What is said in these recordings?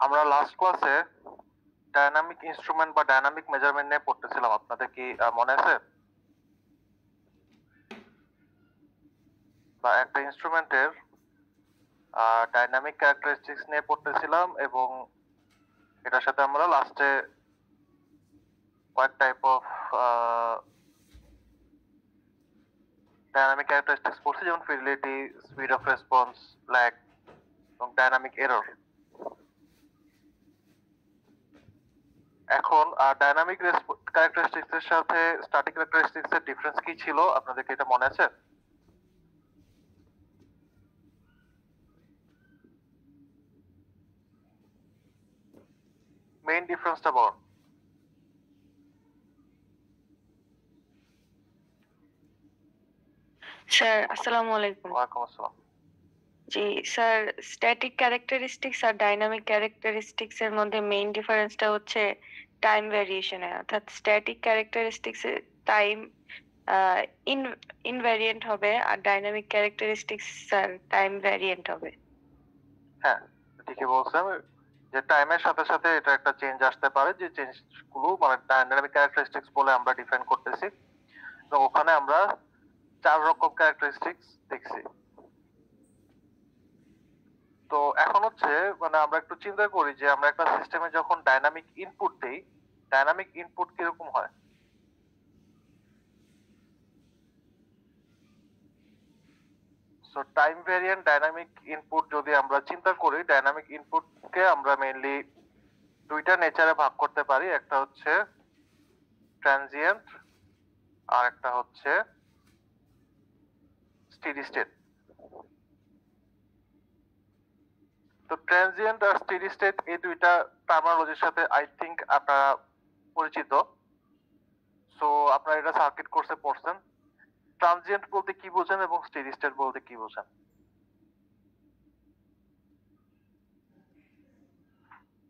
আমরা লাস্ট ক্লাসে dynamic instrument বা ডাইনামিক মেজারমেন্ট নিয়ে পড়তেছিলাম, আপনাদের কি মনে আছে? বা একটা ইনস্ট্রুমেন্টের ডাইনামিক ক্যারেক্টারিস্টিক্স নিয়ে পড়তেছিলাম এবং এটার সাথে আমরা লাস্টে কয়েক টাইপ অফ ডাইনামিক ক্যারেক্টারিস্টিক্স পড়ছি, যেমন fidelity, speed of response, lag এবং ডাইনামিক এরর। এখন ডাইনামিক ক্যারেক্টারিস্টিক্স এর সাথে স্ট্যাটিক ক্যারেক্টারিস্টিক্স এর ডিফারেন্স কি ছিল, আপনাদের কি এটা মনে আছে? মেইন ডিফারেন্সটা বলুন। স্যার আসসালামু আলাইকুম। ওয়ালাইকুম আসসালাম। জি স্যার, স্ট্যাটিক ক্যারেক্টারিস্টিক্স আর ডাইনামিক ক্যারেক্টারিস্টিক্স এর মধ্যে মেইন ডিফারেন্সটা হচ্ছে টাইম ভ্যারিয়েশনে। অর্থাৎ স্ট্যাটিক ক্যারেক্টারিস্টিক্স এর টাইম ইনভ্যারিয়েন্ট হবে আর dynamic characteristics sir time variant হবে। হ্যাঁ, ঠিকই বলছেন যে টাইমের সাথে সাথে এটা একটা চেঞ্জ আসতে পারে, যে চেঞ্জ গুলো মানে ডাইনামিক ক্যারেক্টারিস্টিক্স বলে আমরা ডিফাইন করতেছি। তো ওখানে আমরা 4 রকম ক্যারেক্টারিস্টিক্স দেখছি। তো এখন হচ্ছে মানে আমরা একটু চিন্তা করি যে আমরা একটা সিস্টেমে যখন ডাইনামিক ইনপুট দেই, ডাইনামিক ইনপুট কিরকম হয়। So time variant dynamic input যদি আমরা চিন্তা করি, ডাইনামিক ইনপুটকে আমরা মেইনলি দুইটা নেচারে ভাগ করতে পারি। একটা হচ্ছে ট্রানজিয়েন্ট আর একটা হচ্ছে স্টেডি স্টেট। তো ট্রানজিয়েন্ট আর স্টেডি স্টেট এই দুইটা টার্মিনোলজির সাথে আই থিংক আপনারা পরিচিত। সো আপনারা এটা সার্কিট কোর্সে পড়ছেন। ট্রানজিয়েন্ট বলতে কি বোঝেন এবং স্টেডি স্টেট বলতে কি বোঝেন?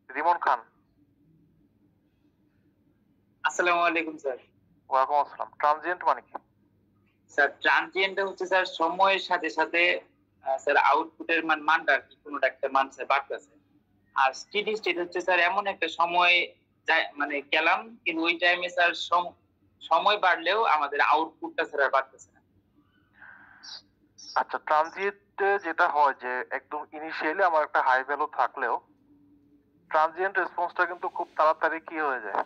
রিমন খান। আসসালামু আলাইকুম স্যার। ওয়ালাইকুম আসসালাম। ট্রানজিয়েন্ট মানে কি? স্যার ট্রানজিয়েন্ট হচ্ছে স্যার সময়ের সাথে সাথে স্যার আউটপুটের মানটা আর কি কোনোটা একটা মান স্যার বাড়তেছে। আর স্টেডি স্টেট হচ্ছে স্যার এমন একটা সময় যায় মানে গেলাম, কিন্তু ওই টাইমে স্যার সময় বাড়লেও আমাদের আউটপুটটা স্যার আর বাড়তেছে না। আচ্ছা, ট্রানজিয়েন্টে যেটা হয় যে একদম ইনিশিয়ালি আমার একটা হাই ভ্যালু থাকলেও ট্রানজিয়েন্ট রেসপন্সটা কিন্তু খুব তাড়াতাড়ি কি হয়ে যায়,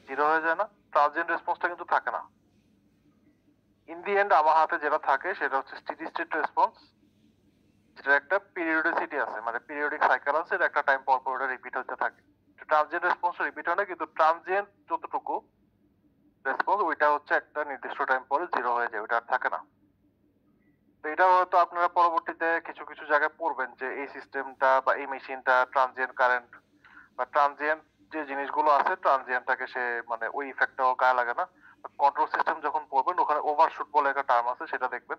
জিরো হয়ে যায় না? ট্রানজিয়েন্ট রেসপন্সটা কিন্তু থাকে না। ইন দি এন্ড আমার হাতে যেটা থাকে সেটা হচ্ছে স্টেডি স্টেট রেসপন্স, যেটার একটা পিরিয়ডিসিটি আছে, মানে পিরিয়ডিক সাইকেল আছে, এটা একটা টাইম পর পর ওটা রিপিট হতে থাকে। ট্রানজিয়েন্ট রেসপন্স রিপিট হয় না, কিন্তু ট্রানজিয়েন্ট যতটুকু রেসপন্স ওইটা হচ্ছে একটা নির্দিষ্ট টাইম পরে জিরো হয়ে যায়, ওইটা আর থাকে না। তো এটা হয়তো আপনারা পরবর্তীতে কিছু কিছু জায়গায় পড়বেন যে এই সিস্টেমটা বা এই মেশিনটা ট্রানজিয়েন্ট কারেন্ট বা ট্রানজিয়েন্ট যে জিনিসগুলো আছে ট্রানজিয়েন্টটাকে সে মানে ওই ইফেক্টটাও গায়ে লাগে না। কন্ট্রোল সিস্টেম যখন পড়বেন ওখানে ওভারশুট বলে একটা টার্ম আছে, সেটা দেখবেন।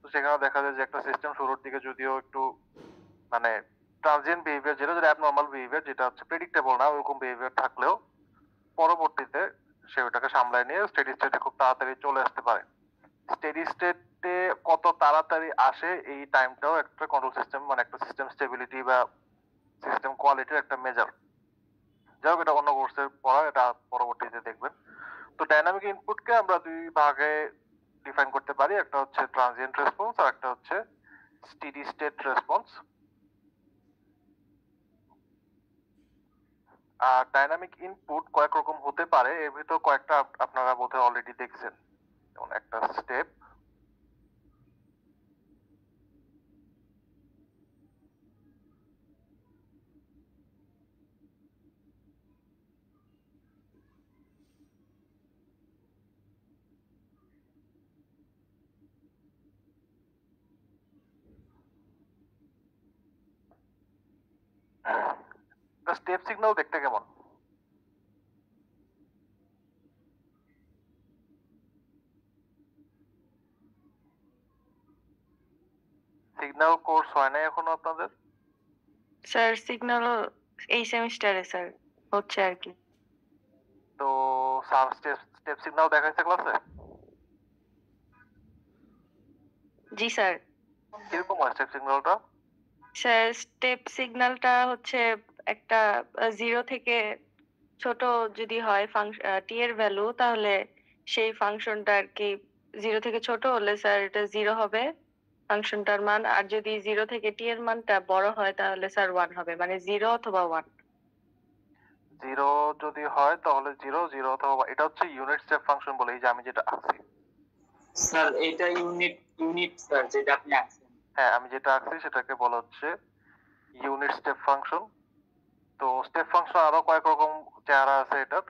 তো সেখানে দেখা যায় যে একটা সিস্টেম শুরুর দিকে যদিও একটু মানে ট্রানজিয়েন্ট বিহেভিয়ার, যেটা যেটা অ্যাবনর্মাল বিহেভিয়ার, যেটা হচ্ছে প্রেডিক্টেবল না, ওরকম বিহেভিয়ার থাকলেও পরবর্তীতে সে ওটাকে সামলায় নিয়ে স্টেডি স্টেটে খুব তাড়াতাড়ি চলে আসতে পারে। স্টেডি স্টেটে কত তাড়াতাড়ি আসে এই টাইমটাও একটা কন্ট্রোল সিস্টেম মানে একটা সিস্টেম স্টেবিলিটি বা সিস্টেম কোয়ালিটির একটা মেজার। যাই হোক, এটা অন্য কোর্সে পড়া, এটা পরবর্তীতে দেখবেন। তো ডাইনামিক ইনপুটকে আমরা দুই ভাগে ডিফাইন করতে পারি, একটা হচ্ছে ট্রানজিয়েন্ট রেসপন্স আর একটা হচ্ছে স্টেডি স্টেট রেসপন্স। আর ডাইনামিক ইনপুট কয়েক রকম হতে পারে, এর ভিতর কয়েকটা আপনারা বোধহয় অলরেডি দেখছেন, যেমন একটা স্টেপ, স্টেপ সিগন্যাল দেখতে কেমন? সিগন্যাল কোর্স হয় না এখনো আপনাদের? স্যার সিগন্যাল এই সেমিস্টারে স্যার হচ্ছে আর কি। তো সাম স্টেপ সিগন্যাল দেখাইছে ক্লাসে? জি স্যার। কিরকম হয় স্টেপ সিগন্যালটা? স্যার স্টেপ সিগন্যালটা হচ্ছে একটা 0 থেকে ছোট যদি হয় টি এর ভ্যালু, তাহলে সেই ফাংশনটা আরকি 0 থেকে ছোট হলে স্যার এটা 0 হবে ফাংশনটার মান। আর যদি 0 থেকে টি এর মানটা বড় হয় তাহলে স্যার 1 হবে। মানে 0 অথবা 1। 0 যদি হয় তাহলে 0 0 অথবা এটা হচ্ছে ইউনিট স্টেপ ফাংশন বলে, এই যে আমি যেটা আঁকছি। স্যার এটা ইউনিট স্যার যেটা আপনি আছেন। হ্যাঁ, আমি যেটা আঁকছি সেটাকে বলা হচ্ছে ইউনিট স্টেপ ফাংশন। তো স্টেপ ফাংশন আরো কয়েক রকম চেহারা আছে এটার।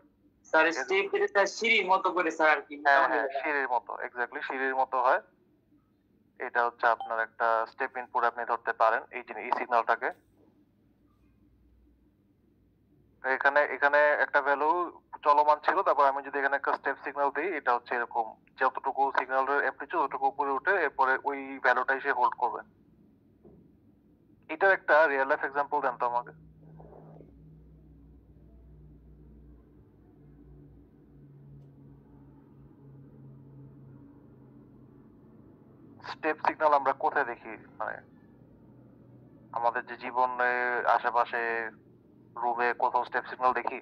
স্যার স্টেপ এটা স্যার সিঁড়ির মতো করে স্যার আর কি হ্যাঁ মোটামুটি হ্যাঁ, সিঁড়ির মতো, এক্স্যাক্টলি সিঁড়ির মতো হয়। এটা হচ্ছে আপনার একটা স্টেপ ইনপুট আপনি ধরতে পারেন এই সিগন্যালটাকে। এখানে এখানে একটা ভ্যালু চলমান ছিল, তারপর আমি যদি এখানে একটা স্টেপ সিগন্যাল দিই, এটা হচ্ছে এরকম যতটুকু সিগন্যালের অ্যামপ্লিটিউড ততটুকু উপরে উঠে এরপরে ওই ভ্যালুটাই সে হোল্ড করবে। এটার একটা রিয়েল লাইফ এক্সাম্পল দেন তো আমাকে। স্টেপ সিগন্যাল আমরা কোথায় দেখি? মানে আমাদের যে জীবনে আশেপাশে রুমে কোথাও স্টেপ সিগন্যাল দেখি?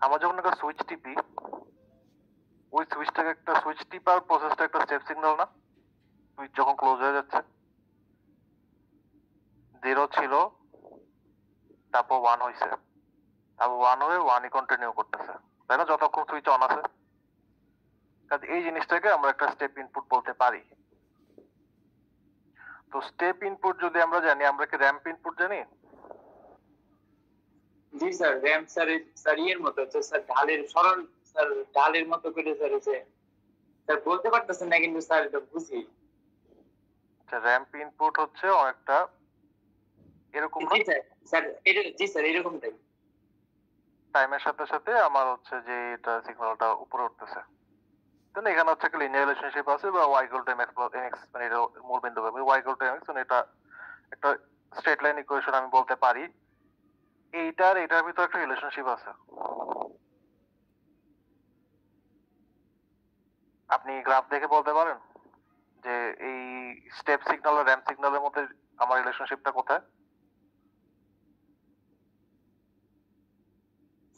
আমরা যখন একটা সুইচ টিপি, ওই সুইচটাকে একটা সুইচ টিপার প্রসেসটা একটা স্টেপ সিগন্যাল না? সুইচ যখন ক্লোজ হয়ে যাচ্ছে, 0 ছিল, তারপর 1 হয়েছে, তারপর 1 হয়ে 1ই কন্টিনিউ করতেছে, তাই না? যতক্ষণ সুইচ অন আছে। কাজে এই জিনিসটাকে আমরা একটা স্টেপ ইনপুট বলতে পারি। তো স্টেপ ইনপুট যদি আমরা জানি, আমরা কি র্যাম্প ইনপুট জানি? জি স্যার র্যাম্প স্যার এর মতো হচ্ছে স্যার ঢালের সরল স্যার ঢালের মতো করে স্যার হচ্ছে স্যার বলতে পারতেছেন না কিন্তু স্যার এটা বুঝি। আচ্ছা, র্যাম্প ইনপুট হচ্ছে অনেকটা এরকম না? জি স্যার স্যার এটা জি স্যার এরকমটাই। টাইমের সাথে সাথে আমার হচ্ছে যে এটা সিগন্যালটা উপরে উঠতেছে। তাহলে এখানে হচ্ছে একটা লিনিয়ার রিলেশনশিপ আছে, বা y equal to mx plus nx, মানে এটা মূল বিন্দু হবে y equal to mx, মানে এটা একটা স্ট্রেট লাইন ইকুয়েশন আমি বলতে পারি। এটার ভিতরে একটা রিলেশনশিপ আছে। আপনি গ্রাফ দেখে বলতে পারেন যে এই স্টেপ সিগন্যাল আর র্যাম্প সিগন্যালের মধ্যে আমার রিলেশনশিপটা কোথায়?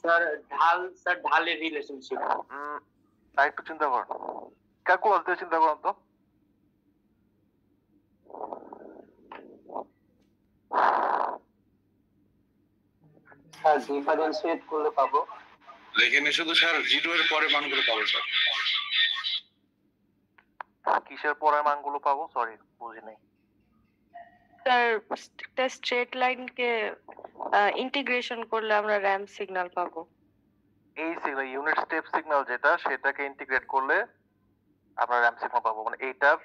স্যার ঢালের রিলেশনশিপ। তাই একটু চিন্তা করেন, ক্যালকুলাস দিয়ে চিন্তা করেন তো। স্যার ডিফারেন্সিয়েট করলে পাবো। এখানে শুধু স্যার 0 এর পরে মানগুলো পাবো স্যার। কিসের পরের মানগুলো পাবো? সরি, বুঝি নাই। স্যার একটা স্ট্রেট লাইনকে ইন্টিগ্রেশন করলে আমরা র্যাম্প সিগন্যাল পাবো। এই সিগন্যাল ইউনিট স্টেপ সিগন্যাল যেটা, সেটাকে ইন্টিগ্রেট করলে আমরা র্যাম্প সিগন্যাল পাবো। মানে এইটার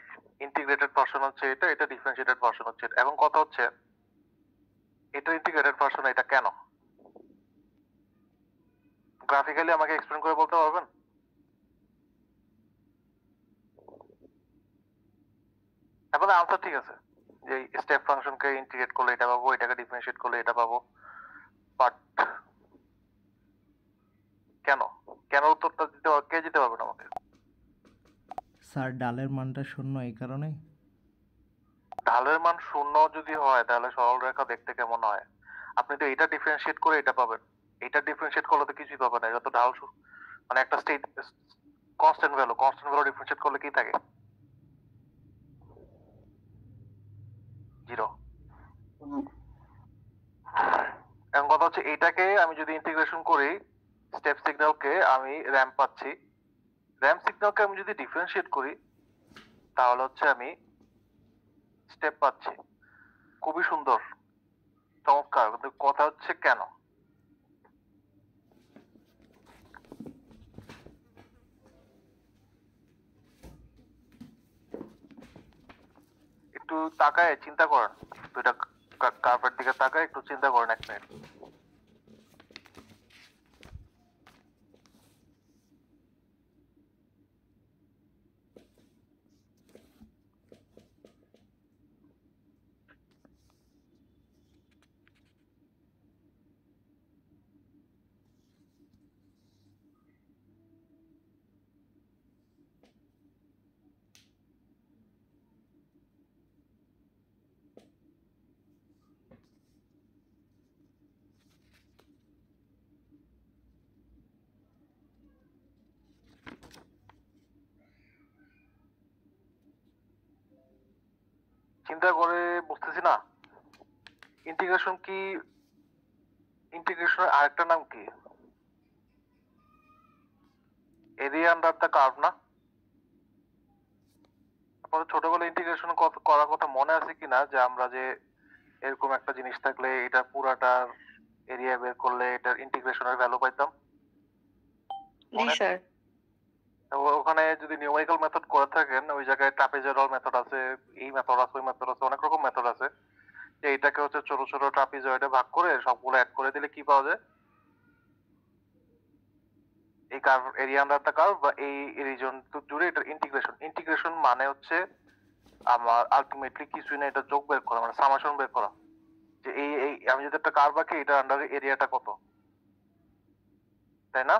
ইন্টিগ্রেটেড ভার্সন হচ্ছে এটা, এটা ডিফারেন্সিয়েটেড ভার্সন হচ্ছে এটা। এখন কথা হচ্ছে এটা ইন্টিগ্রেটেড ভার্সন, এটা কেন? গ্রাফিক্যালি আমাকে এক্সপ্লেন করে বলতে পারবেন? এখন আনসার ঠিক আছে, যে স্টেপ ফাংশনকে ইন্টিগ্রেট করলে এটা পাবো, এটাকে ডিফারেন্সিয়েট করলে এটা পাবো, বাট কেন? কেন উত্তরটা কে দিতে পারবেন আমাকে? স্যার ডালের মানটা 0 এই কারণে। ঢালের মান 0 যদি হয় তাহলে সরল রেখা দেখতে কেমন হয়? আপনি তো এটা ডিফারেন্সিয়েট করে এটা পাবেন, এটা ডিফারেন্সিয়েট করলে তো কিছুই পাবেন না। এটা তো ঢাল মানে একটা কনস্ট্যান্ট ভ্যালু ডিফারেন্সিয়েট করলে কি থাকে? 0। এখন কথা হচ্ছে এটাকে আমি যদি ইন্টিগ্রেশন করি, স্টেপ সিগন্যালকে আমি র্যাম্প পাচ্ছি, র্যাম্প সিগন্যালকে আমি যদি ডিফারেন্সিয়েট করি তাহলে হচ্ছে আমি স্টেপ পাচ্ছি। খুবই সুন্দর, চমৎকার, কিন্তু কথা হচ্ছে কেন? একটু তাকায় চিন্তা করেন, দুইটা কার্ভের দিকে তাকায় একটু চিন্তা করেন 1 মিনিট। চিন্তা করে বুঝতেছি না, ইন্টিগ্রেশনের আরেকটা নাম কি? এরিয়া আন্ডার দ্য কার্ভ না? আপনাদের ছোটবেলায় ইন্টিগ্রেশন করার কথা মনে আছে কিনা, যে আমরা যে এরকম একটা জিনিস থাকলে এটা পুরাটার এরিয়া বের করলে এটার ইন্টিগ্রেশনের ভ্যালু পাইতাম? জি স্যার। ওখানে যদি নিউমেরিক্যাল মেথড করে থাকেন, ওই জায়গায় ট্রাপিজয়েডাল মেথড আছে, এই মেথড আছে, ওই মেথড আছে, অনেক রকম মেথড আছে, যে এটাকে হচ্ছে ছোট ছোট ট্রাপিজয়েডে ভাগ করে সবগুলো অ্যাড করে দিলে কি পাওয়া যায়? এই curve, area under the curve বা এই রিজন জুড়ে এটার ইন্টিগ্রেশন মানে হচ্ছে আমার আলটিমেটলি কিছুই না, এটা যোগ বের করা, মানে সামেশন বের করা, যে এই এই আমি যদি একটা কার্ভ আঁকি এটা আন্ডার এরিয়াটা কত, তাই না?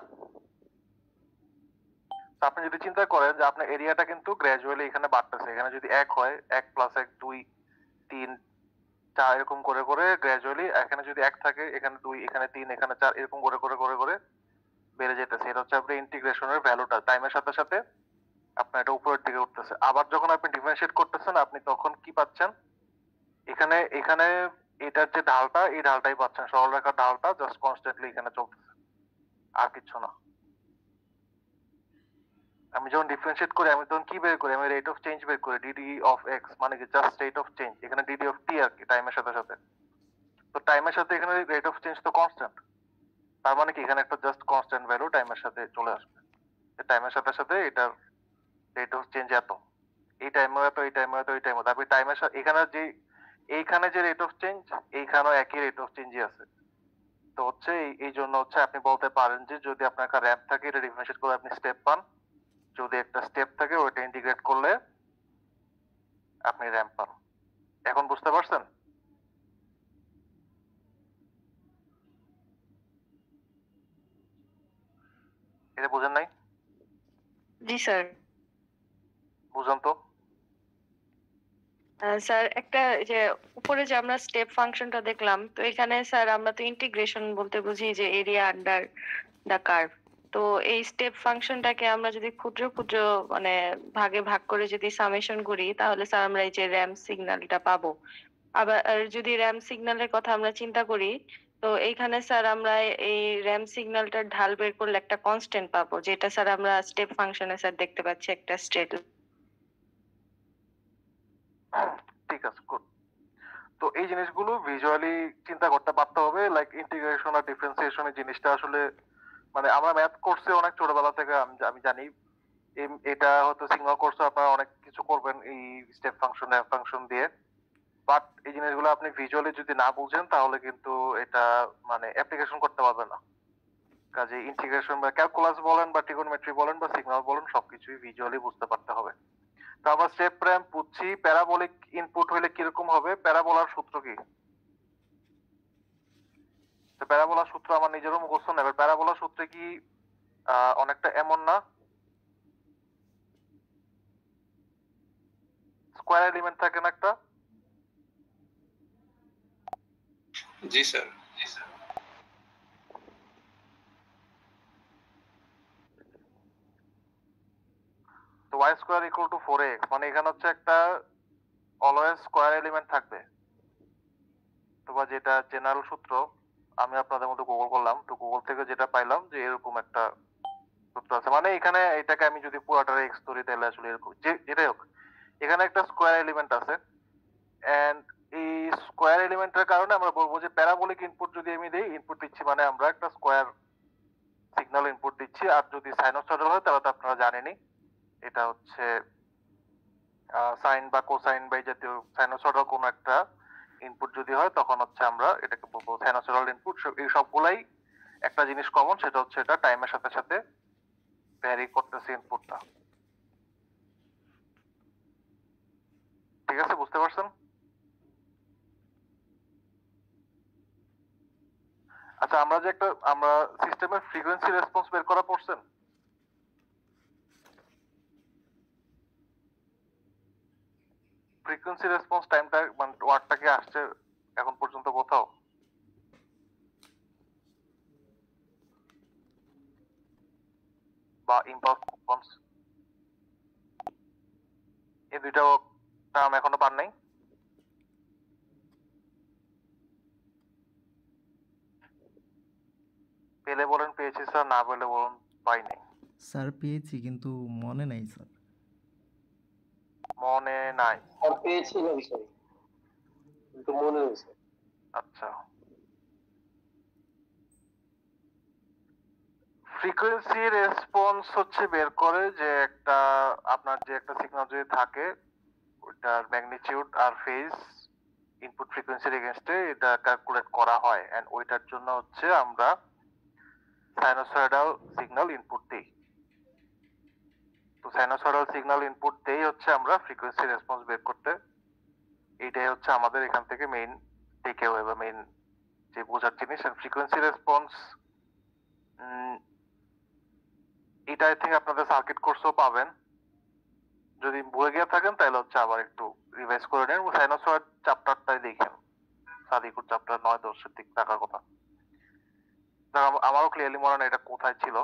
আপনি যদি চিন্তা করেন যে আপনার এরিয়াটা কিন্তু গ্র্যাজুয়ালি এখানে বাড়তেছে, এখানে যদি 1 হয় 1 + 1 2 3 4 এরকম করে করে গ্র্যাজুয়ালি, এখানে যদি 1 থাকে এখানে 2 এখানে 3 এখানে 4 এরকম করে করে করে করে বেড়ে যেতেছে। এটা হচ্ছে আপনার ইন্টিগ্রেশনের ভ্যালুটা, টাইমের সাথে সাথে আপনার এটা উপরের দিকে উঠতেছে। আবার যখন আপনি ডিফারেন্সিয়েট করতেছেন আপনি তখন কি পাচ্ছেন? এখানে এখানে এটার যে ঢালটা, এই ঢালটাই পাচ্ছেন, সরলরেখার ঢালটা জাস্ট কনস্ট্যান্টলি এখানে চলতেছে, আর কিছু না। আমি যখন ডিফারেন্সিয়েট করি আমি তখন কি বের করি? আমি রেট অফ চেঞ্জ বের করি, ডিডি অফ এক্স, মানে কি জাস্ট রেট অফ চেঞ্জ, এখানে ডিডি অফ টি আর কি, টাইমের সাথে সাথে। তো টাইমের সাথে এখানে রেট অফ চেঞ্জ তো কনস্ট্যান্ট, তার মানে কি এখানে একটা জাস্ট কনস্ট্যান্ট ভ্যালু টাইমের সাথে চলে আসবে। টাইমের সাথে সাথে এটার রেট অফ চেঞ্জ এত, এই টাইমে এত, এই টাইমে এত, এই টাইমে। তারপরে টাইমের সাথে এখানে যে এইখানে যে রেট অফ চেঞ্জ, এইখানেও একই রেট অফ চেঞ্জই আছে। তো হচ্ছে এই জন্য হচ্ছে আপনি বলতে পারেন যে যদি আপনার একটা র্যাম্প থাকে, এটা ডিফারেন্সিয়েট করে আপনি স্টেপ পান, যদি একটা স্টেপ থাকে ওইটা ইন্টিগ্রেট করলে আপনি র্যাম্প পান। এখন বুঝতে পারছেন? এটা বুঝেন নাই? জি স্যার। বুঝান তো। স্যার একটা যে উপরে যে আমরা স্টেপ ফাংশনটা দেখলাম, তো এখানে স্যার আমরা তো ইন্টিগ্রেশন বলতে বুঝি যে এরিয়া আন্ডার দ্য কার্ভ। তো এই স্টেপ ফাংশনটাকে আমরা যদি ক্ষুদ্র ক্ষুদ্র মানে ভাগে ভাগ করে যদি সামেশন করি, তাহলে স্যার আমরা এই যে র্যাম্প সিগন্যালটা পাবো। আবার যদি র্যাম্প সিগন্যালের কথা আমরা চিন্তা করি, তো এইখানে স্যার আমরা এই র্যাম্প সিগন্যালটার ঢাল বের করলে একটা কনস্ট্যান্ট পাবো, যেটা স্যার আমরা স্টেপ ফাংশনে স্যার দেখতে পাচ্ছি একটা স্টেট। ঠিক আছে, গুড। তো এই জিনিসগুলো ভিজুয়ালি চিন্তা করতে পারতে হবে, লাইক ইন্টিগ্রেশন আর ডিফারেন্সিয়েশন এই জিনিসটা আসলে, মানে আমরা ম্যাথ কোর্সে অনেক ছোটবেলা থেকে আমি জানি, এটা হয়তো সিগন্যাল কোর্সে আপনারা অনেক কিছু করবেন এই স্টেপ ফাংশন র্যাম্প ফাংশন দিয়ে, বাট এই জিনিসগুলো আপনি ভিজুয়ালি যদি না বুঝেন তাহলে কিন্তু এটা মানে অ্যাপ্লিকেশন করতে পারবেন না। কাজে ইন্টিগ্রেশন বা ক্যালকুলাস বলেন বা ট্রিগোনোমেট্রি বলেন বা সিগন্যাল বলেন, সবকিছুই ভিজুয়ালি বুঝতে পারতে হবে। তো আমরা স্টেপ র্যাম্প বুঝছি, প্যারাবোলিক ইনপুট হইলে কিরকম হবে? প্যারাবোলার সূত্র কি? তো প্যারাবোলার সূত্র আমার নিজেরও মুখস্থ নেই। প্যারাবোলার সূত্রে কি অনেকটা এমন না, স্কোয়ার এলিমেন্ট থাকে না একটা? জি স্যার। তো y square equal to 4x, মানে এখানে হচ্ছে একটা অলওয়েজ স্কোয়ার এলিমেন্ট থাকবে। তো বা যেটা জেনারেল সূত্র, আমি আপনাদের মধ্যে গুগল করলাম, তো গুগল থেকে যেটা পাইলাম যে এরকম একটা সূত্র আছে, মানে এখানে এটাকে আমি যদি পুরাটারে এক্স ধরি তাহলে আসলে এরকম, যেটাই হোক এখানে একটা স্কোয়ার এলিমেন্ট আছে। এন্ড এই স্কোয়ার এলিমেন্টের কারণে আমরা বলবো যে প্যারাবোলিক ইনপুট যদি আমি দিই, ইনপুট দিচ্ছি মানে আমরা একটা স্কোয়ার সিগন্যাল ইনপুট দিচ্ছি। আর যদি সাইনোসয়েডাল হয় তাহলে তো আপনারা জানেনই, এটা হচ্ছে সাইন বা কোসাইন বা এই জাতীয় সাইনোসয়েডাল কোনো একটা ইনপুট যদি হয় তখন হচ্ছে আমরা এটাকে বলবো সাইনোসয়েডাল ইনপুট। এই সবগুলাই একটা জিনিস কমন, সেটা হচ্ছে এটা টাইমের সাথে সাথে ভ্যারি করতেছে ইনপুটটা। ঠিক আছে, বুঝতে পারছেন? আচ্ছা, আমরা সিস্টেমের ফ্রিকোয়েন্সি রেসপন্স বের করা পড়ছেন? ফ্রিকোয়েন্সি রেসপন্স টাইমটা মানে ওয়ার্ডটা কি আসছে এখন পর্যন্ত কোথাও? বা ইম্পালস রেসপন্স, এই দুইটা টার্ম এখনো পান নাই? পেলে বলেন পেয়েছি স্যার, না পেলে বলেন পাই নাই। স্যার পেয়েছি কিন্তু মনে নাই স্যার। মনে নাই? আর পেয়েছিলাম স্যার, কিন্তু মনে নেই স্যার। আচ্ছা, ফ্রিকোয়েন্সি রেসপন্স হচ্ছে বের করে যে একটা আপনার যে একটা সিগন্যাল যদি থাকে ওটার ম্যাগনিটিউড আর ফেজ ইনপুট ফ্রিকোয়েন্সির এগেইনস্টে এটা ক্যালকুলেট করা হয়, এন্ড ওইটার জন্য হচ্ছে আমরা সাইনোসয়েডাল সিগন্যাল ইনপুট দিই। তো সাইনোসয়েডাল সিগন্যাল ইনপুট দেই হচ্ছে আমরা ফ্রিকোয়েন্সি রেসপন্স বের করতে। এইটাই হচ্ছে আমাদের এখান থেকে মেইন টেকঅ্যাওয়ে বা মেইন যে বোঝার জিনিস। ফ্রিকোয়েন্সি রেসপন্স এটা আই থিঙ্ক আপনাদের সার্কিট কোর্সও পাবেন। যদি ভুলে গিয়ে থাকেন তাহলে হচ্ছে আবার একটু রিভাইজ করে নেন। সাইনোসয়েড চ্যাপ্টারটাই দেখেন, সাদিকুর চ্যাপ্টার 9-10 দিক থাকার কথা। আমারও ক্লিয়ারলি মনে নেই এটা কোথায় ছিল,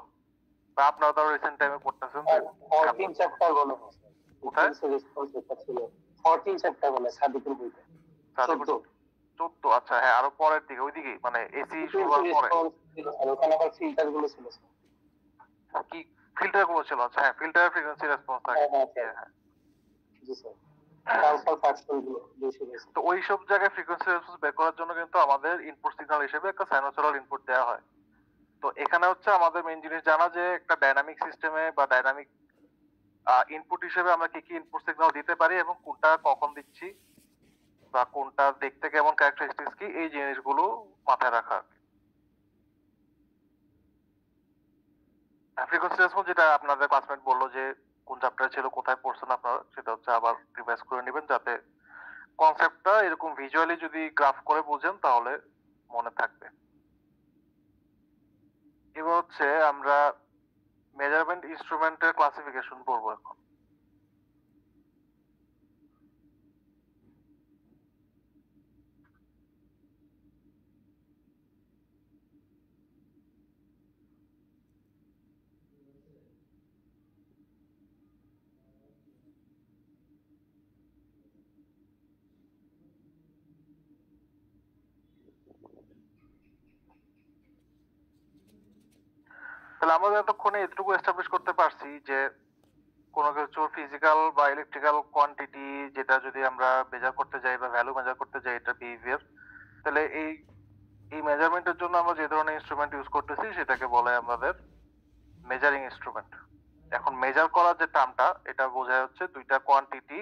বা আপনারা তো রিসেন্ট টাইমে পড়তেছেন। 14 চ্যাপ্টার বলে কোথায়? রেসপন্স এটা ছিল 14 চ্যাপ্টার বলে সাদিকুল বইতে। 14। আচ্ছা, হ্যাঁ, আরো পরের দিকে, ওইদিকে মানে এসি শুরু হওয়ার পরে ওখানে আবার ফিল্টার গুলো ছিল স্যার। কি ফিল্টার গুলো ছিল? আচ্ছা, হ্যাঁ, ফিল্টার ফ্রিকোয়েন্সি রেসপন্স থাকে। হ্যাঁ, জি স্যার। ট্রান্সফার ফাংশন গুলো বেশি বেশি। তো ওই সব জায়গায় ফ্রিকোয়েন্সি রেসপন্স বের করার জন্য কিন্তু আমাদের ইনপুট সিগন্যাল হিসেবে একটা সাইনোসয়েডাল ইনপুট দেওয়া হয়। তো এখানে হচ্ছে আমাদের মেইন জিনিস জানা যে একটা ডাইনামিক সিস্টেমে বা ডাইনামিক ইনপুট হিসেবে আমরা কি কি ইনপুট সিগন্যাল দিতে পারি এবং কোনটা কখন দিচ্ছি বা কোনটা দেখতে কেমন, ক্যারেক্টারিস্টিক্স কি, এই জিনিসগুলো মাথায় রাখা। ফ্রিকোয়েন্সি রেসপন্স যেটা আপনাদের ক্লাসমেট বললো যে কোন চ্যাপ্টারে ছিল, কোথায় পড়ছেন আপনারা, সেটা হচ্ছে আবার রিভাইজ করে নেবেন যাতে কনসেপ্টটা এরকম ভিজুয়ালি যদি গ্রাফ করে বুঝেন তাহলে মনে থাকবে। এবার হচ্ছে আমরা মেজারমেন্ট ইনস্ট্রুমেন্টের ক্লাসিফিকেশন পড়বো এখন। তাহলে আমরা এতক্ষণে এতটুকু এস্টাবলিশ করতে পারছি যে কোনো কিছু ফিজিক্যাল বা ইলেকট্রিক্যাল কোয়ান্টিটি যেটা যদি আমরা মেজার করতে যাই বা ভ্যালু মেজার করতে যাই, এটা বিহেভিয়ার, তাহলে এই মেজারমেন্টের জন্য আমরা যে ধরনের ইনস্ট্রুমেন্ট ইউজ করতেছি সেটাকে বলে আমাদের মেজারিং ইনস্ট্রুমেন্ট। এখন মেজার করার যে টার্মটা, এটা বোঝায় হচ্ছে দুইটা কোয়ান্টিটি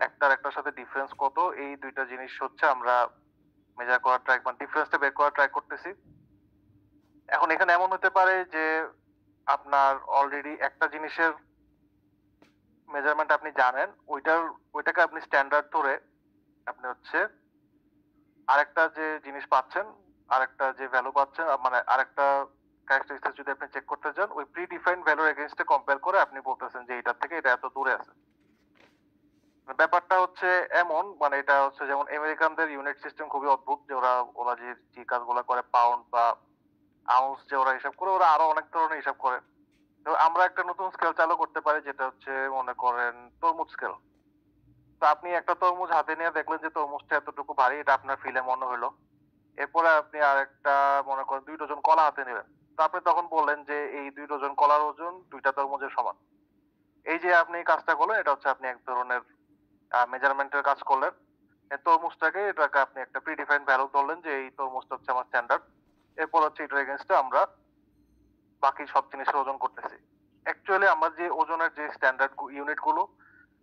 একটার সাথে ডিফারেন্স কত, এই দুইটা জিনিস হচ্ছে আমরা মেজার করার ট্রাই, মানে ডিফারেন্সটা বের করার ট্রাই করতেছি। এখন এখানে এমন হতে পারে যে আপনার অলরেডি একটা জিনিসের মেজারমেন্ট আপনি জানেন, ওইটাকে আপনি স্ট্যান্ডার্ড ধরে আপনি হচ্ছে আরেকটা যে জিনিস পাচ্ছেন, আরেকটা যে ভ্যালু পাচ্ছেন, মানে আরেকটা ক্যারেক্টারিস্টিক্স যদি আপনি চেক করতে চান, ওই প্রি ডিফাইন্ড ভ্যালুর এগেইনস্টে কম্পেয়ার করে আপনি বলতেছেন যে এটা থেকে এটা এত দূরে আছে। ব্যাপারটা হচ্ছে এমন, মানে এটা হচ্ছে যেমন আমেরিকানদের ইউনিট সিস্টেম খুবই অদ্ভুত, যে ওরা যে কাজগুলো করে, পাউন্ড বা আউন্স যে ওরা হিসাব করে, ওরা আরো অনেক ধরনের হিসাব করে। তো আমরা একটা নতুন স্কেল চালু করতে পারি যেটা হচ্ছে মনে করেন তরমুজ স্কেল। তো আপনি একটা তরমুজ হাতে নিয়ে দেখলেন যে তরমুজটা এতটুকু ভারী, এটা আপনার ফিলে মনে হলো। এরপরে আপনি আরেকটা মনে করেন 2 ডজন কলা হাতে নিলেন, তো আপনি তখন বললেন যে এই 2 ডজন কলার ওজন 2টা তরমুজের সমান। এই যে আপনি কাজটা করলেন, এটা হচ্ছে আপনি এক ধরনের মেজারমেন্টের কাজ করলেন। এটাকে আপনি একটা প্রিডিফাইন্ড ভ্যালু ধরলেন যে এই তরমুজটা হচ্ছে আমার স্ট্যান্ডার্ড। এরপর হচ্ছে এটার এগেইনস্টে আমরা বাকি সব জিনিসের ওজন করতেছি। অ্যাকচুয়ালি আমার যে ওজনের যে স্ট্যান্ডার্ড ইউনিট গুলো,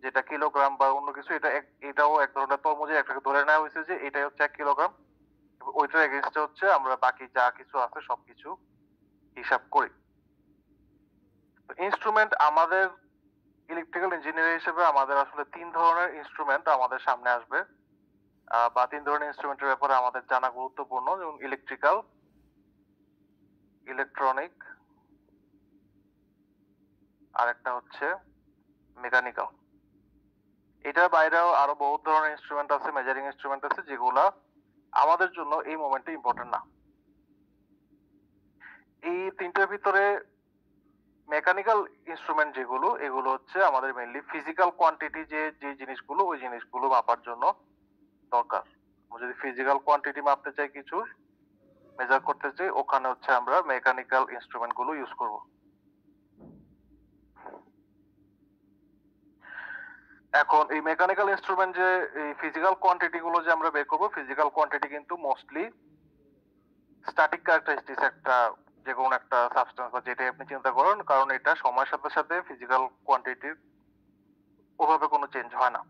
যেটা কিলোগ্রাম বা অন্য কিছু, এটাও এক ধরনের তরমুজে একটাকে ধরে নেওয়া হয়েছে যে এটাই হচ্ছে 1 কিলোগ্রাম। ওইটার এগেইনস্টে হচ্ছে আমরা বাকি যা কিছু আছে সবকিছু হিসাব করি। ইনস্ট্রুমেন্ট আমাদের ইলেকট্রিক্যাল ইঞ্জিনিয়ার হিসেবে আমাদের আসলে 3 ধরনের ইনস্ট্রুমেন্ট আমাদের সামনে আসবে, বা 3 ধরনের ইনস্ট্রুমেন্টের ব্যাপারে আমাদের জানা গুরুত্বপূর্ণ, যেমন ইলেকট্রিক্যাল, ইলেকট্রনিক, আর একটা হচ্ছে মেকানিক্যাল। এটার বাইরেও আরো বহুত ধরনের ইনস্ট্রুমেন্ট আছে, মেজারিং ইনস্ট্রুমেন্ট আছে, যেগুলা আমাদের জন্য এই মোমেন্টে ইম্পর্টেন্ট না। এই তিনটার ভিতরে মেকানিক্যাল ইনস্ট্রুমেন্ট যেগুলো, এগুলো হচ্ছে আমাদের মেইনলি ফিজিক্যাল কোয়ান্টিটি, যে জিনিসগুলো, ওই জিনিসগুলো মাপার জন্য দরকার। যদি ফিজিক্যাল কোয়ান্টিটি মাপতে চাই কিছু, মেজার করতে চাই ওখানে হচ্ছে আমরা মেকানিক্যাল ইনস্ট্রুমেন্ট গুলো ইউজ করব। এখন এই মেকানিক্যাল ইনস্ট্রুমেন্ট যে এই ফিজিক্যাল কোয়ান্টিটি গুলো যে আমরা বের করবো, ফিজিক্যাল কোয়ান্টিটি কিন্তু মোস্টলি স্ট্যাটিক ক্যারেক্টারিস্টিক্স একটা যে কোনো একটা সাবস্টেন্স বা যেটাই আপনি চিন্তা করেন, কারণ এটা সময়ের সাথে সাথে ফিজিক্যাল কোয়ান্টিটির ওভাবে কোনো চেঞ্জ হয় না।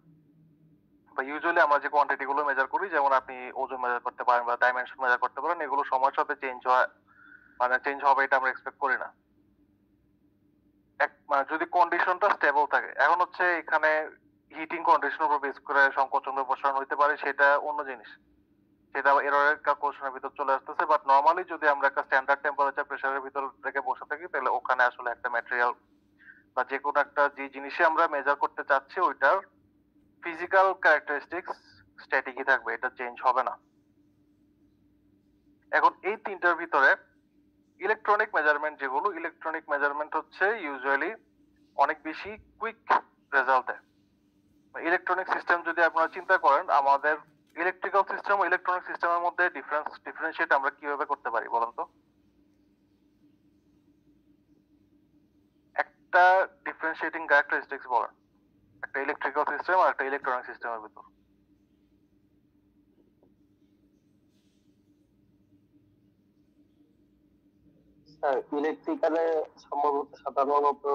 বা ইউজুয়ালি আমরা যে কোয়ান্টিটি গুলো মেজার করি, যেমন আপনি ওজন মেজার করতে পারেন বা ডাইমেনশন মেজার করতে পারেন, এগুলো সময়ের সাথে চেঞ্জ হয়, মানে চেঞ্জ হবে এটা আমরা এক্সপেক্ট করি না। মানে যদি কন্ডিশনটা স্টেবল থাকে। এখন হচ্ছে এখানে হিটিং কন্ডিশনের উপর বেস করে সংকোচন বা প্রসারণ হইতে পারে, সেটা অন্য জিনিস, সেটা এররের ক্যালকুলেশনের ভিতর চলে আসতেছে। বাট নর্মালি যদি আমরা একটা স্ট্যান্ডার্ড টেম্পারেচার প্রেসারের ভিতর রেখে বসে থাকি, তাহলে ওখানে আসলে একটা ম্যাটেরিয়াল বা যে কোনো একটা যে জিনিসে আমরা মেজার করতে চাচ্ছি ওইটার ফিজিক্যাল ক্যারেক্টারিস্টিক্স স্ট্যাটিকই থাকবে, এটা চেঞ্জ হবে না। এখন এই তিনটার ভিতরে ইলেকট্রনিক মেজারমেন্ট যেগুলো, ইলেকট্রনিক মেজারমেন্ট হচ্ছে ইউজুয়ালি অনেক বেশি কুইক রেজাল্ট দেয়। ইলেকট্রনিক সিস্টেম যদি আপনারা চিন্তা করেন, আমাদের ইলেকট্রিক্যাল সিস্টেম ও ইলেকট্রনিক সিস্টেমের মধ্যে ডিফারেন্সিয়েট আমরা কিভাবে করতে পারি বলেন তো? একটা ডিফারেন্সিয়েটিং ক্যারেক্টারিস্টিক্স বলেন একটা ইলেকট্রিক্যাল সিস্টেম আর একটা ইলেকট্রনিক সিস্টেমের ভিতর। স্যার ইলেকট্রিক্যালে সম্ভবত সাধারণত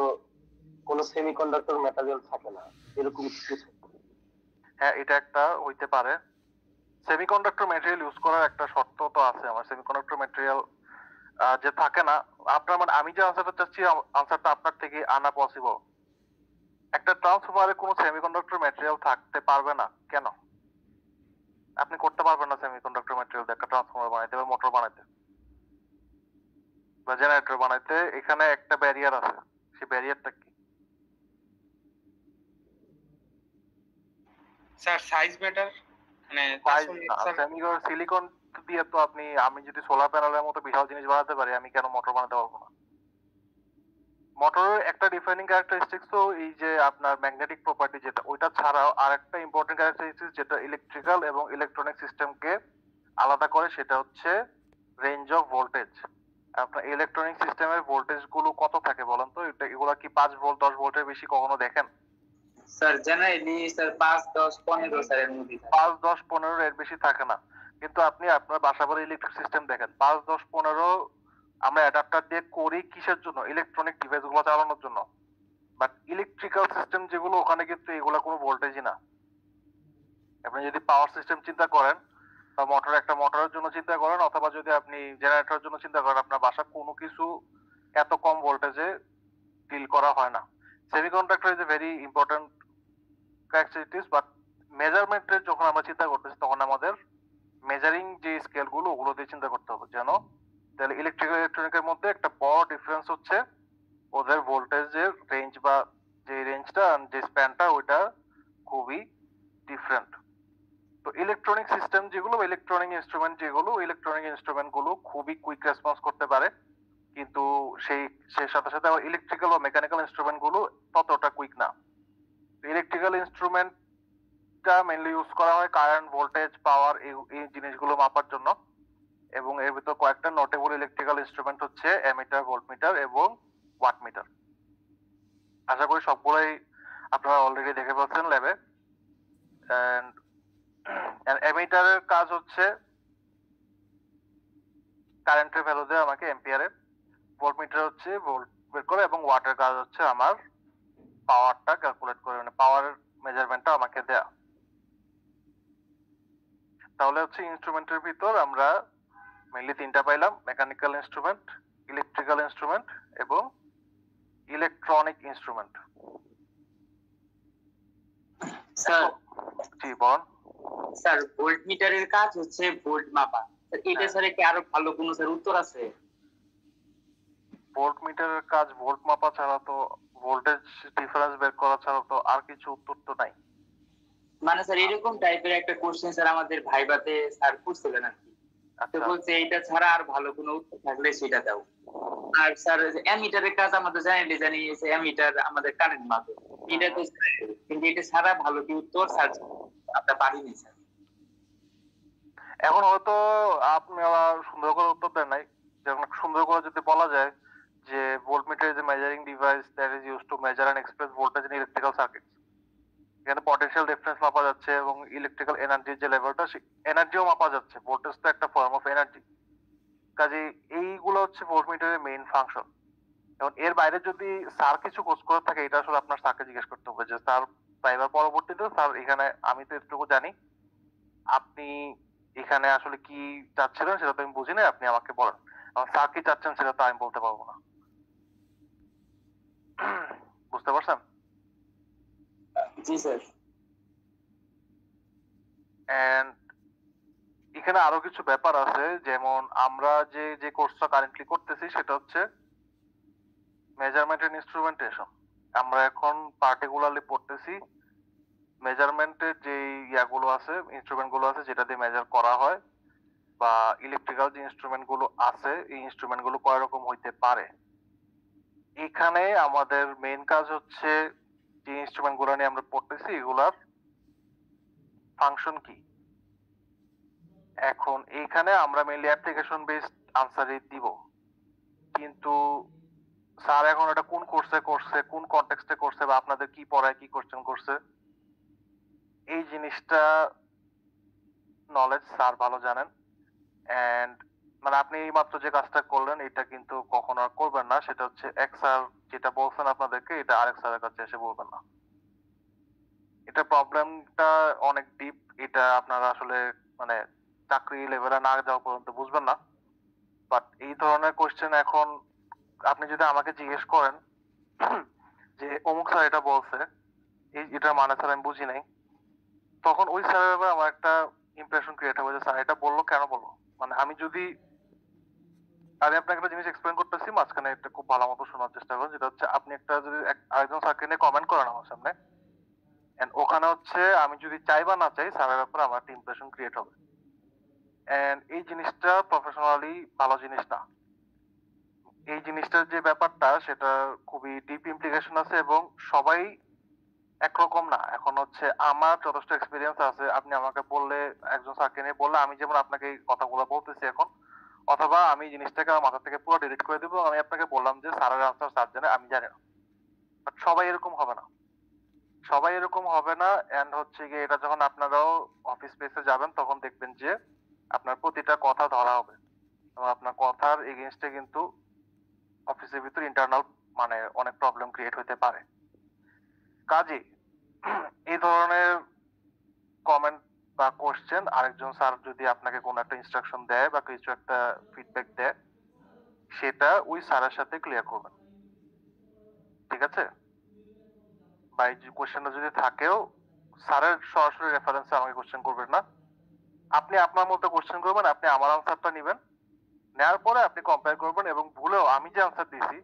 কোনো সেমিকন্ডাক্টর ম্যাটেরিয়াল থাকে না, এরকম কিছু। হ্যাঁ, এটা একটা হইতে পারে। সেমিকন্ডাক্টর ম্যাটেরিয়াল ইউজ করার একটা শর্ত তো আছে আমার। সেমিকন্ডাক্টর ম্যাটেরিয়াল যে থাকে না, আপনার মানে আমি যে আনসারটা চাচ্ছি, আনসারটা আপনার থেকে আনা পসিবল। একটা ট্রান্সফরমারে কোনো সেমিকন্ডাক্টর ম্যাটেরিয়াল থাকতে পারবে না কেন? আপনি করতে পারবেন না সেমিকন্ডাক্টর ম্যাটেরিয়াল দিয়ে একটা ট্রান্সফরমার বানাইতে বা মোটর বানাইতে বা জেনারেটর বানাইতে। এখানে একটা ব্যারিয়ার আছে, সেই ব্যারিয়ারটা কি? স্যার সাইজ ম্যাটার, মানে সিলিকন দিয়ে তো আপনি, আমি যদি সোলার প্যানেলের মতো বিশাল জিনিস বানাতে পারি, আমি কেন মোটর বানাতে পারবো না? মোটরের একটা ডিফাইনিং ক্যারেক্টারিস্টিক্স তো এই যে আপনার ম্যাগনেটিক প্রপার্টি, যেটা ওইটা ছাড়াও আর একটা ইম্পর্টেন্ট ক্যারেক্টারিস্টিক্স যেটা ইলেকট্রিক্যাল এবং ইলেকট্রনিক সিস্টেমকে আলাদা করে, সেটা হচ্ছে রেঞ্জ অফ ভোল্টেজ। আপনার ইলেকট্রনিক সিস্টেমের ভোল্টেজ গুলো কত থাকে বলেন তো? এগুলা কি 5 ভোল্ট 10 ভোল্টের বেশি কখনো দেখেন? স্যার জেনারেলি স্যার 5 10 15 স্যার এর মধ্যে 5 10 15 এর বেশি থাকে না। কিন্তু আপনি আপনার বাসাবাড়ির ইলেকট্রিক সিস্টেম দেখেন, 5 10 15 আমরা অ্যাডাপ্টার দিয়ে করি কিসের জন্য? ইলেকট্রনিক ডিভাইস গুলো চালানোর জন্য। বাট ইলেকট্রিক্যাল সিস্টেম যেগুলো, ওখানে কিন্তু এগুলা কোনো ভোল্টেজই না। আপনি যদি পাওয়ার সিস্টেম চিন্তা করেন বা একটা মোটরের জন্য চিন্তা করেন, অথবা যদি আপনি জেনারেটরের জন্য চিন্তা করেন, আপনার বাসা কোনো কিছু এত কম ভোল্টেজে ডিল করা হয় না। Semiconductor is a very important characteristics, but মেজারমেন্টের যখন আমরা চিন্তা করতেছি তখন আমাদের মেজারিং যে স্কেল গুলো ওগুলো দিয়ে চিন্তা করতে হবে যেন। তাহলে ইলেকট্রিক্যাল ইলেকট্রনিকের মধ্যে একটা বড় ডিফারেন্স হচ্ছে ওদের ভোল্টেজের রেঞ্জ, বা যে রেঞ্জটা যে স্প্যানটা ওইটা খুবই ডিফারেন্ট। তো ইলেকট্রনিক সিস্টেম যেগুলো, ইলেকট্রনিক ইনস্ট্রুমেন্ট গুলো খুবই কুইক রেসপন্স করতে পারে, কিন্তু সেই সাথে সাথে আবার ইলেকট্রিক্যাল ও মেকানিক্যাল ইনস্ট্রুমেন্ট গুলো ততটা কুইক না। ইলেকট্রিক্যাল ইনস্ট্রুমেন্টটা মেইনলি ইউজ করা হয় কারেন্ট, ভোল্টেজ, পাওয়ার এই জিনিসগুলো মাপার জন্য। এবং এর ভিতর কয়েকটা নোটেবল ইলেকট্রিক্যাল ইনস্ট্রুমেন্ট হচ্ছে অ্যামিটার, ভোল্টমিটার এবং ওয়াটমিটার। আশা করি সবগুলোই আপনারা অলরেডি দেখে ফেলছেন ল্যাবে। এন্ড অ্যামিটারের কাজ হচ্ছে কারেন্টের ভ্যালু দেয় আমাকে এম্পিয়ারে, ভোল্টমিটার হচ্ছে ভোল্ট বের করে, এবং ওয়াটের কাজ হচ্ছে আমার পাওয়ারটা ক্যালকুলেট করে, মানে পাওয়ার মেজারমেন্টটা আমাকে দেয়া। তাহলে হচ্ছে ইনস্ট্রুমেন্টের ভিতর আমরা মেইনলি তিনটা পাইলাম: মেকানিক্যাল ইনস্ট্রুমেন্ট, ইলেকট্রিক্যাল ইনস্ট্রুমেন্ট এবং ইলেকট্রনিক ইনস্ট্রুমেন্ট। স্যার জি বল। স্যার ভোল্ট মিটারের কাজ হচ্ছে ভোল্ট মাপা, এটা স্যার কি আরো ভালো কোনো স্যার উত্তর আছে? ভোল্ট মিটারের কাজ ভোল্ট মাপা ছাড়া তো, ভোল্টেজ ডিফারেন্স বের করা ছাড়া তো আর কিছু উত্তর তো নাই। মানে স্যার এরকম টাইপের একটা কোশ্চেন স্যার আমাদের ভাইবাতে স্যার করছিলেন আর কি। তো বলছে এটা ছাড়া আর ভালো কোনো উত্তর থাকলে সেটা দাও। আর স্যার অ্যামিটারের কাজ আমাদের জানি অ্যামিটার আমাদের কারেন্ট মাপে, এটা তো কিন্তু এটা ছাড়া ভালো কি উত্তর স্যার আমরা পারিনি স্যার। এখন হয়তো আপনারা সুন্দর করে উত্তর দেন নাই, যেমন সুন্দর করে যদি বলা যায় যে voltmeter is a measuring device that is used to measure and express voltage in electrical circuits. এখানে পটেনশিয়াল ডিফারেন্স মাপা যাচ্ছে এবং ইলেকট্রিক্যাল এনার্জির যে লেভেলটা, এনার্জিও মাপা যাচ্ছে। ভোল্টেজ তো একটা ফর্ম অফ এনার্জি। কাজে এইগুলো হচ্ছে ভোল্টমিটারের মেইন ফাংশন। এবং এর বাইরে যদি স্যার কিছু কোর্স করে থাকে, এটা আসলে আপনার স্যারকে জিজ্ঞেস করতে হবে যে স্যার পাইবার পরবর্তীতে স্যার এখানে আমি তো এতটুকু জানি, আপনি এখানে আসলে কি চাচ্ছিলেন সেটা তো আমি বুঝি না, আপনি আমাকে বলেন। আমার স্যার কি চাচ্ছেন সেটা তো আমি বলতে পারবো না। বুঝতে পারছেন? জি স্যার। এন্ড এখানে আরো কিছু ব্যাপার আছে, যেমন আমরা যে কোর্সটা কারেন্টলি করতেছি সেটা হচ্ছে মেজারমেন্ট এন্ড ইনস্ট্রুমেন্টেশন। আমরা এখন পার্টিকুলারলি পড়তেছি মেজারমেন্টের যে ইয়াগুলো আছে, ইনস্ট্রুমেন্ট গুলো আছে যেটা দিয়ে মেজার করা হয়, বা ইলেকট্রিক্যাল যে ইনস্ট্রুমেন্ট গুলো আছে এই ইনস্ট্রুমেন্ট গুলো কয় রকম হইতে পারে। এখানে আমাদের মেইন কাজ হচ্ছে যে ইনস্ট্রুমেন্ট গুলো নিয়ে আমরা পড়তেছি এগুলার ফাংশন কি। এখন এইখানে আমরা মেইনলি অ্যাপ্লিকেশন বেসড আনসারই দিব, কিন্তু স্যার এখন এটা কোন কোর্সে করছে, কোন কনটেক্সটে করছে, বা আপনাদের কি পড়ায়, কি কোশ্চেন করছে, এই জিনিসটা নলেজ স্যার ভালো জানেন। এন্ড মানে আপনি এই মাত্র যে কাজটা করলেন এটা কিন্তু কখনো আর করবেন না। সেটা হচ্ছে এক স্যার যেটা বলছেন আপনাদেরকে এটা আরেক স্যারের কাছে এসে বলবেন না। এটা প্রবলেমটা অনেক ডিপ, এটা আপনারা আসলে মানে চাকরি লেভেলে না যাওয়া পর্যন্ত বুঝবেন না। বাট এই ধরনের কোশ্চেন এখন আপনি যদি আমাকে জিজ্ঞেস করেন যে অমুক স্যার এটা বলছে, এটার মানে স্যার আমি বুঝি নাই, তখন ওই স্যারের ব্যাপারে আমার একটা ইমপ্রেশন ক্রিয়েট হবে যে স্যার এটা বললো কেন বললো। মানে আমি আপনাকে একটা জিনিস এক্সপ্লেন করতেছি, মাঝখানে একটা খুব ভালো মতো শোনার চেষ্টা করুন। যেটা হচ্ছে আপনি একটা যদি আরেকজন স্যারকে নিয়ে কমেন্ট করেন আমার সামনে, এন্ড ওখানে হচ্ছে আমি যদি চাই বা না চাই স্যারের ব্যাপারে আমার একটা ইমপ্রেশন ক্রিয়েট হবে। এন্ড এই জিনিসটা প্রফেশনালি ভালো জিনিস না। এই জিনিসটার যে ব্যাপারটা সেটা খুবই ডিপ ইমপ্লিকেশন আছে এবং সবাই একরকম না। এখন হচ্ছে আমার যথেষ্ট এক্সপিরিয়েন্স আছে, আপনি আমাকে বললে, একজন স্যারকে নিয়ে বললে, আমি যেমন আপনাকে এই কথাগুলো বলতেছি এখন, অথবা আমি জিনিসটাকে আমার মাথা থেকে পুরো ডিলিট করে দেবো। আমি আপনাকে বললাম যে স্যারের আনসার স্যার জানে, আমি জানি না। বাট সবাই এরকম হবে না, সবাই এরকম হবে না। এন্ড হচ্ছে গিয়ে এটা যখন আপনারাও অফিস স্পেসে যাবেন তখন দেখবেন যে আপনার প্রতিটা কথা ধরা হবে এবং আপনার কথার এগেইনস্টে কিন্তু অফিসের ভিতর ইন্টারনাল মানে অনেক প্রবলেম ক্রিয়েট হতে পারে। কাজে এই ধরনের কমেন্ট বা কোশ্চেন আরেকজন স্যার যদি আপনাকে কোনো একটা ইনস্ট্রাকশন দেয় বা কিছু একটা ফিডব্যাক দেয়, সেটা ওই স্যারের সাথে ক্লিয়ার করবেন, ঠিক আছে? বা এই কোশ্চেনটা যদি থাকেও স্যারের সরাসরি রেফারেন্সে আমাকে কোশ্চেন করবেন না। আপনি আপনার মতো কোশ্চেন করবেন, আপনি আমার আনসারটা নেবেন, নেওয়ার পরে আপনি কম্পেয়ার করবেন এবং ভুলেও আমি যে আনসার দিছি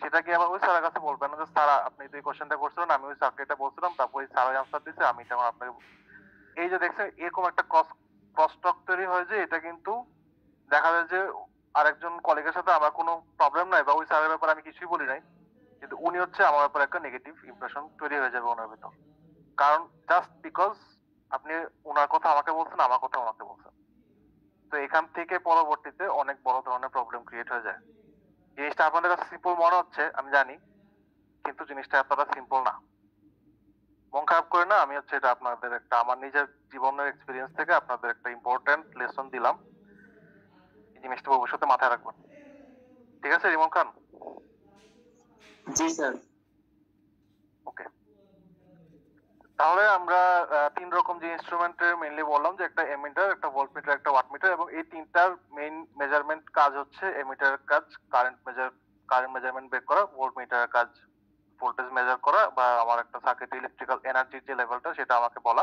সেটা কি আবার ওই স্যারের কাছে বলবেন না যে স্যার আপনি তো এই কোশ্চেনটা করছিলেন, আমি ওই স্যারকে এটা বলছিলাম, তারপর ওই স্যার আনসার দিছে, আমি এটা আমার আপনাকে। এই যে দেখছেন এরকম একটা ক্রস টক তৈরি হয় যে এটা কিন্তু দেখা যায় যে আরেকজন কলিগের সাথে আমার কোনো প্রবলেম নাই বা ওই স্যারের ব্যাপারে আমি কিছুই বলি নাই, কিন্তু উনি হচ্ছে আমার ব্যাপারে একটা নেগেটিভ ইমপ্রেশন তৈরি হয়ে যাবে ওনার ভিতর। কারণ জাস্ট বিকজ আপনি ওনার কথা আমাকে বলছেন, আমার কথা ওনাকে বলছেন, তো এখান থেকে পরবর্তীতে অনেক বড় ধরনের প্রবলেম ক্রিয়েট হয়ে যায়। জিনিসটা আপনাদের কাছে সিম্পল মনে হচ্ছে আমি জানি, কিন্তু জিনিসটা এতটা সিম্পল না। মন খারাপ করে না, আমি হচ্ছে এটা আপনাদের একটা আমার নিজের জীবনের এক্সপিরিয়েন্স থেকে আপনাদের একটা ইম্পর্টেন্ট লেসন দিলাম। এই জিনিসটা ভবিষ্যতে মাথায় রাখবেন, ঠিক আছে রিমন খান? জি স্যার। ওকে, তাহলে আমরা তিন রকম যে ইনস্ট্রুমেন্টের মেইনলি বললাম, যে একটা এমিটার, একটা ভোল্টমিটার, একটা ওয়াটমিটার, এবং এই তিনটার মেইন মেজারমেন্ট কাজ হচ্ছে এমিটারের কাজ কারেন্ট মেজারমেন্ট বের করা, ভোল্টমিটারের কাজ ভোল্টেজ মেজার করা বা আমার একটা সার্কিট ইলেকট্রিক্যাল এনার্জির যে লেভেলটা সেটা আমাকে বলা,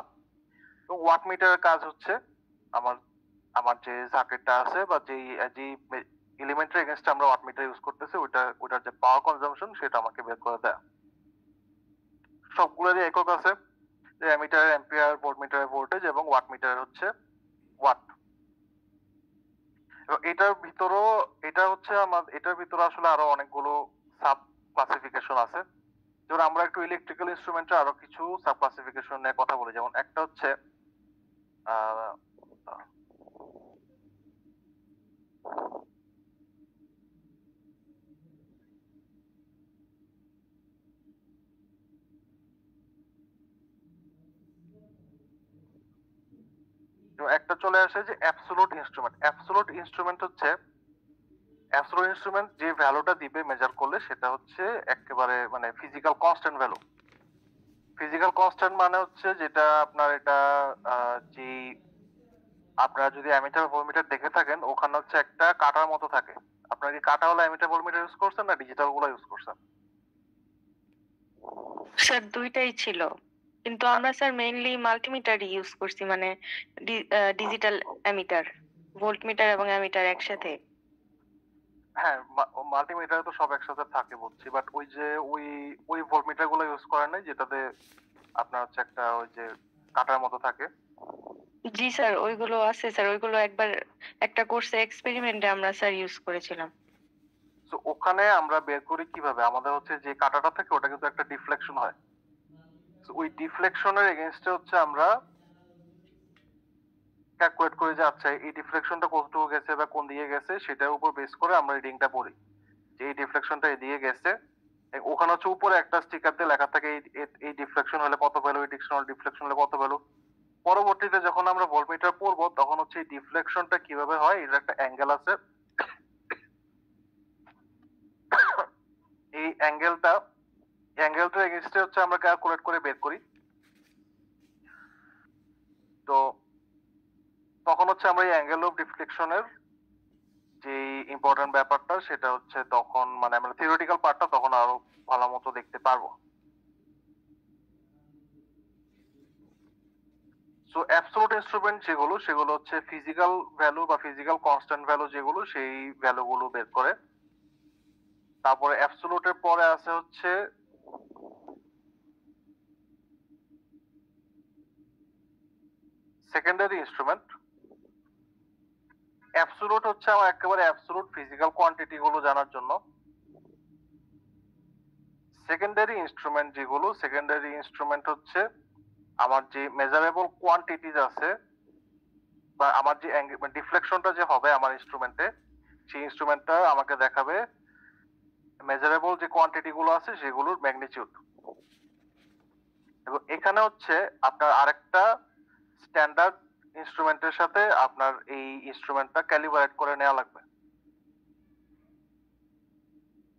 এবং ওয়াটমিটারের কাজ হচ্ছে আমার আমার যে সার্কিটটা আছে বা যে এলিমেন্টের এগেইনস্টে আমরা ওয়াটমিটার ইউজ করতেছি ওটার যে পাওয়ার কনজাম্পশন সেটা আমাকে বের করে দেয়। সবগুলোরই একক আছে, যে অ্যামিটারের অ্যাম্পিয়ার, ভোল্টমিটারের ভোল্টেজ এবং ওয়াটমিটারের হচ্ছে ওয়াট। এবং এটার ভিতরে আসলে আরো অনেকগুলো সাব ক্লাসিফিকেশন আছে। যেমন আমরা একটু ইলেকট্রিক্যাল ইনস্ট্রুমেন্টের আরো কিছু সাব ক্লাসিফিকেশন নিয়ে কথা বলি। যেমন একটা হচ্ছে তো একটা চলে আসে যে অ্যাবসোলুট ইনস্ট্রুমেন্ট। অ্যাবসোলুট ইনস্ট্রুমেন্ট হচ্ছে অ্যাবসোলুট ইনস্ট্রুমেন্ট যে ভ্যালুটা দিবে মেজার করলে সেটা হচ্ছে একেবারে মানে physical constant value. Physical constant মানে হচ্ছে যেটা আপনার এটা যে আপনারা যদি অ্যামিটার ভোল্টমিটার দেখে থাকেন ওখানে হচ্ছে একটা কাঁটার মতো থাকে। আপনারা কি কাঁটা ওয়ালা অ্যামিটার ভোল্টমিটার ইউজ করছেন না ডিজিটাল গুলো ইউজ করছেন? স্যার দুইটাই ছিল, কিন্তু আমরা স্যার মেইনলি মাল্টিমিটার ইউজ করছি, মানে ডিজিটাল অ্যামিটার, ভোল্টমিটার এবং অ্যামিটার একসাথে। হ্যাঁ, মাল্টিমিটারে তো সব একসাথে থাকে বুঝছি, বাট ওই যে ওই ভোল্টমিটার গুলো ইউজ করেন নাই যেটাতে আপনার হচ্ছে একটা ওই যে কাঁটার মতো থাকে? জি স্যার, ওইগুলো আছে স্যার, ওইগুলো একবার একটা কোর্সে এক্সপেরিমেন্টে আমরা স্যার ইউজ করেছিলাম। তো ওখানে আমরা বের করি কিভাবে? আমাদের হচ্ছে যে কাঁটাটা থাকে ওটা কিন্তু একটা ডিফ্লেকশন হয়। তো ওই ডিফ্লেকশনের এগেইনস্টে হচ্ছে আমরা ক্যালকুলেট করি যে আচ্ছা এই ডিফ্লেকশনটা কতটুকু গেছে বা কোন দিকে গেছে সেটার উপর বেস করে আমরা রিডিংটা পড়ি যে এই ডিফ্লেকশনটা এদিকে গেছে। ওখানে হচ্ছে উপরে একটা স্টিকার দিয়ে লেখা থাকে এই ডিফ্লেকশন হলে কত ভ্যালু, এই ডিফ্লেকশন হলে কত ভ্যালু। পরবর্তীতে যখন আমরা ভোল্টমিটার পড়বো তখন হচ্ছে এই ডিফ্লেকশনটা কিভাবে হয় এর একটা অ্যাঙ্গেল আছে। এই অ্যাঙ্গেলটার এগেইনস্টে হচ্ছে আমরা ক্যালকুলেট করে বের করি। তো তখন হচ্ছে আমরা এই অ্যাঙ্গেল অফ ডিফ্লেকশনের যে ইম্পর্টেন্ট ব্যাপারটা সেটা হচ্ছে তখন মানে আমরা থিওরিটিক্যাল পার্টটা তখন আরো ভালো মতো দেখতে পারবো। সো অ্যাবসোলুট ইনস্ট্রুমেন্ট যেগুলো সেগুলো হচ্ছে ফিজিক্যাল ভ্যালু বা ফিজিক্যাল কনস্ট্যান্ট ভ্যালু যেগুলো সেই ভ্যালুগুলো বের করে। তারপরে অ্যাবসোলুটের পরে আছে হচ্ছে সেকেন্ডারি ইনস্ট্রুমেন্ট। অ্যাবসোলুট হচ্ছে আমার একেবারে অ্যাবসোলুট ফিজিক্যাল কোয়ান্টিটি গুলো জানার জন্য। সেকেন্ডারি ইনস্ট্রুমেন্ট যেগুলো, সেকেন্ডারি ইনস্ট্রুমেন্ট হচ্ছে আমার যে মেজারেবল কোয়ান্টিটিজ আছে বা আমার যে ডিফ্লেকশনটা যে হবে আমার ইনস্ট্রুমেন্টে সেই ইনস্ট্রুমেন্টটা আমাকে দেখাবে মেজারেবল যে কোয়ান্টিটি গুলো আছে সেগুলোর ম্যাগনিটিউড। এবং এখানে হচ্ছে আপনার আরেকটা স্ট্যান্ডার্ড ইনস্ট্রুমেন্টের সাথে আপনার এই ইনস্ট্রুমেন্টটা ক্যালিব্রেট করে নেওয়া লাগবে।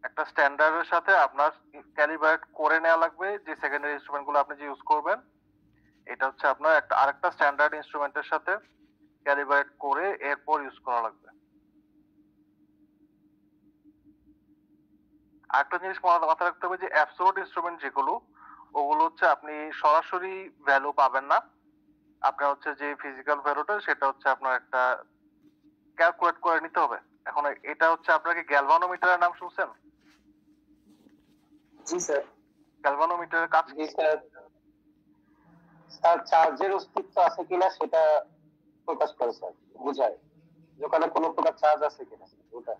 একটা স্ট্যান্ডার্ডের সাথে আপনার ক্যালিব্রেট করে নেওয়া লাগবে যে সেকেন্ডারি ইনস্ট্রুমেন্ট গুলো আপনি যে ইউজ করবেন এটা হচ্ছে আপনার একটা আরেকটা স্ট্যান্ডার্ড ইনস্ট্রুমেন্টের সাথে ক্যালিব্রেট করে এরপর ইউজ করা লাগবে। আরেকটা জিনিস মাথায় রাখতে হবে যে অ্যাবসোলুট ইনস্ট্রুমেন্ট যেগুলো ওগুলো হচ্ছে আপনি সরাসরি ভ্যালু পাবেন না। আপনার হচ্ছে যে ফিজিক্যাল ভ্যালুটা সেটা হচ্ছে আপনার একটা ক্যালকুলেট করে নিতে হবে। এখন এটা হচ্ছে আপনাকে গ্যালভানোমিটারের নাম শুনছেন? জি স্যার। গ্যালভানোমিটারের কাজ কি? জি স্যার, স্যার চার্জের অস্তিত্ব আছে কিনা সেটা প্রকাশ করে স্যার, বোঝায় যে ওখানে কোনো প্রকার চার্জ আছে কিনা ওটা।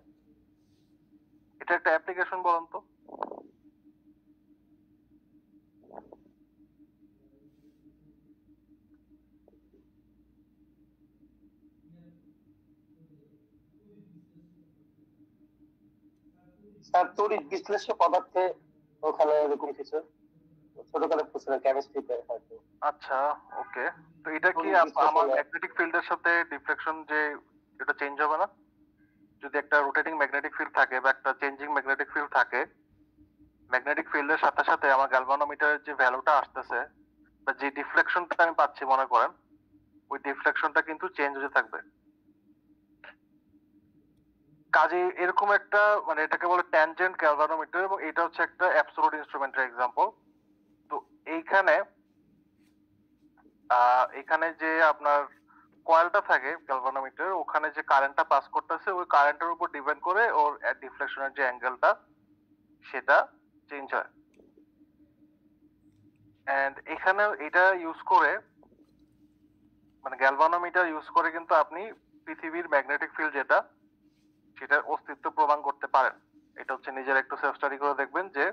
এটা একটা অ্যাপ্লিকেশন বলুন তো। স্যার তড়িৎ বিশ্লেষ্য পদার্থে ওখানে এরকম কিছু ছোটখাটো পড়ছিলাম কেমিস্ট্রিতে হয়তো। আচ্ছা, ওকে। তো এটা কি আমার ম্যাগনেটিক ফিল্ডের সাথে ডিফ্লেকশন যে এটা চেঞ্জ হবে না? যদি একটা রোটেটিং ম্যাগনেটিক ফিল্ড থাকে বা একটা চেঞ্জিং ম্যাগনেটিক ফিল্ড থাকে, ম্যাগনেটিক ফিল্ডের সাথে সাথে আমার গ্যালভানোমিটারের যে ভ্যালুটা আসতেছে বা যে ডিফ্লেকশনটা আমি পাচ্ছি মনে করেন ওই ডিফ্লেকশনটা কিন্তু চেঞ্জ হতে থাকবে। কাজে এরকম একটা মানে এটাকে বলে ট্যানজেন্ট গ্যালভানোমিটার এবং এটা হচ্ছে একটা অ্যাবসোলুট ইনস্ট্রুমেন্টের এক্সাম্পল। তো এইখানে এখানে যে আপনার কয়েলটা থাকে গ্যালভানোমিটার ওখানে যে কারেন্টটা পাস করতেছে ওই কারেন্টের উপর ডিপেন্ড করে ওর ডিফ্লেকশনের যে অ্যাঙ্গেলটা সেটা চেঞ্জ হয়। এন্ড এখানে এটা ইউজ করে মানে গ্যালভানোমিটার ইউজ করে কিন্তু আপনি পৃথিবীর ম্যাগনেটিক ফিল্ড যেটা সেটার অস্তিত্ব প্রমাণ করতে পারেন। এটা হচ্ছে নিজের একটু সেলফ স্টাডি করে দেখবেন যে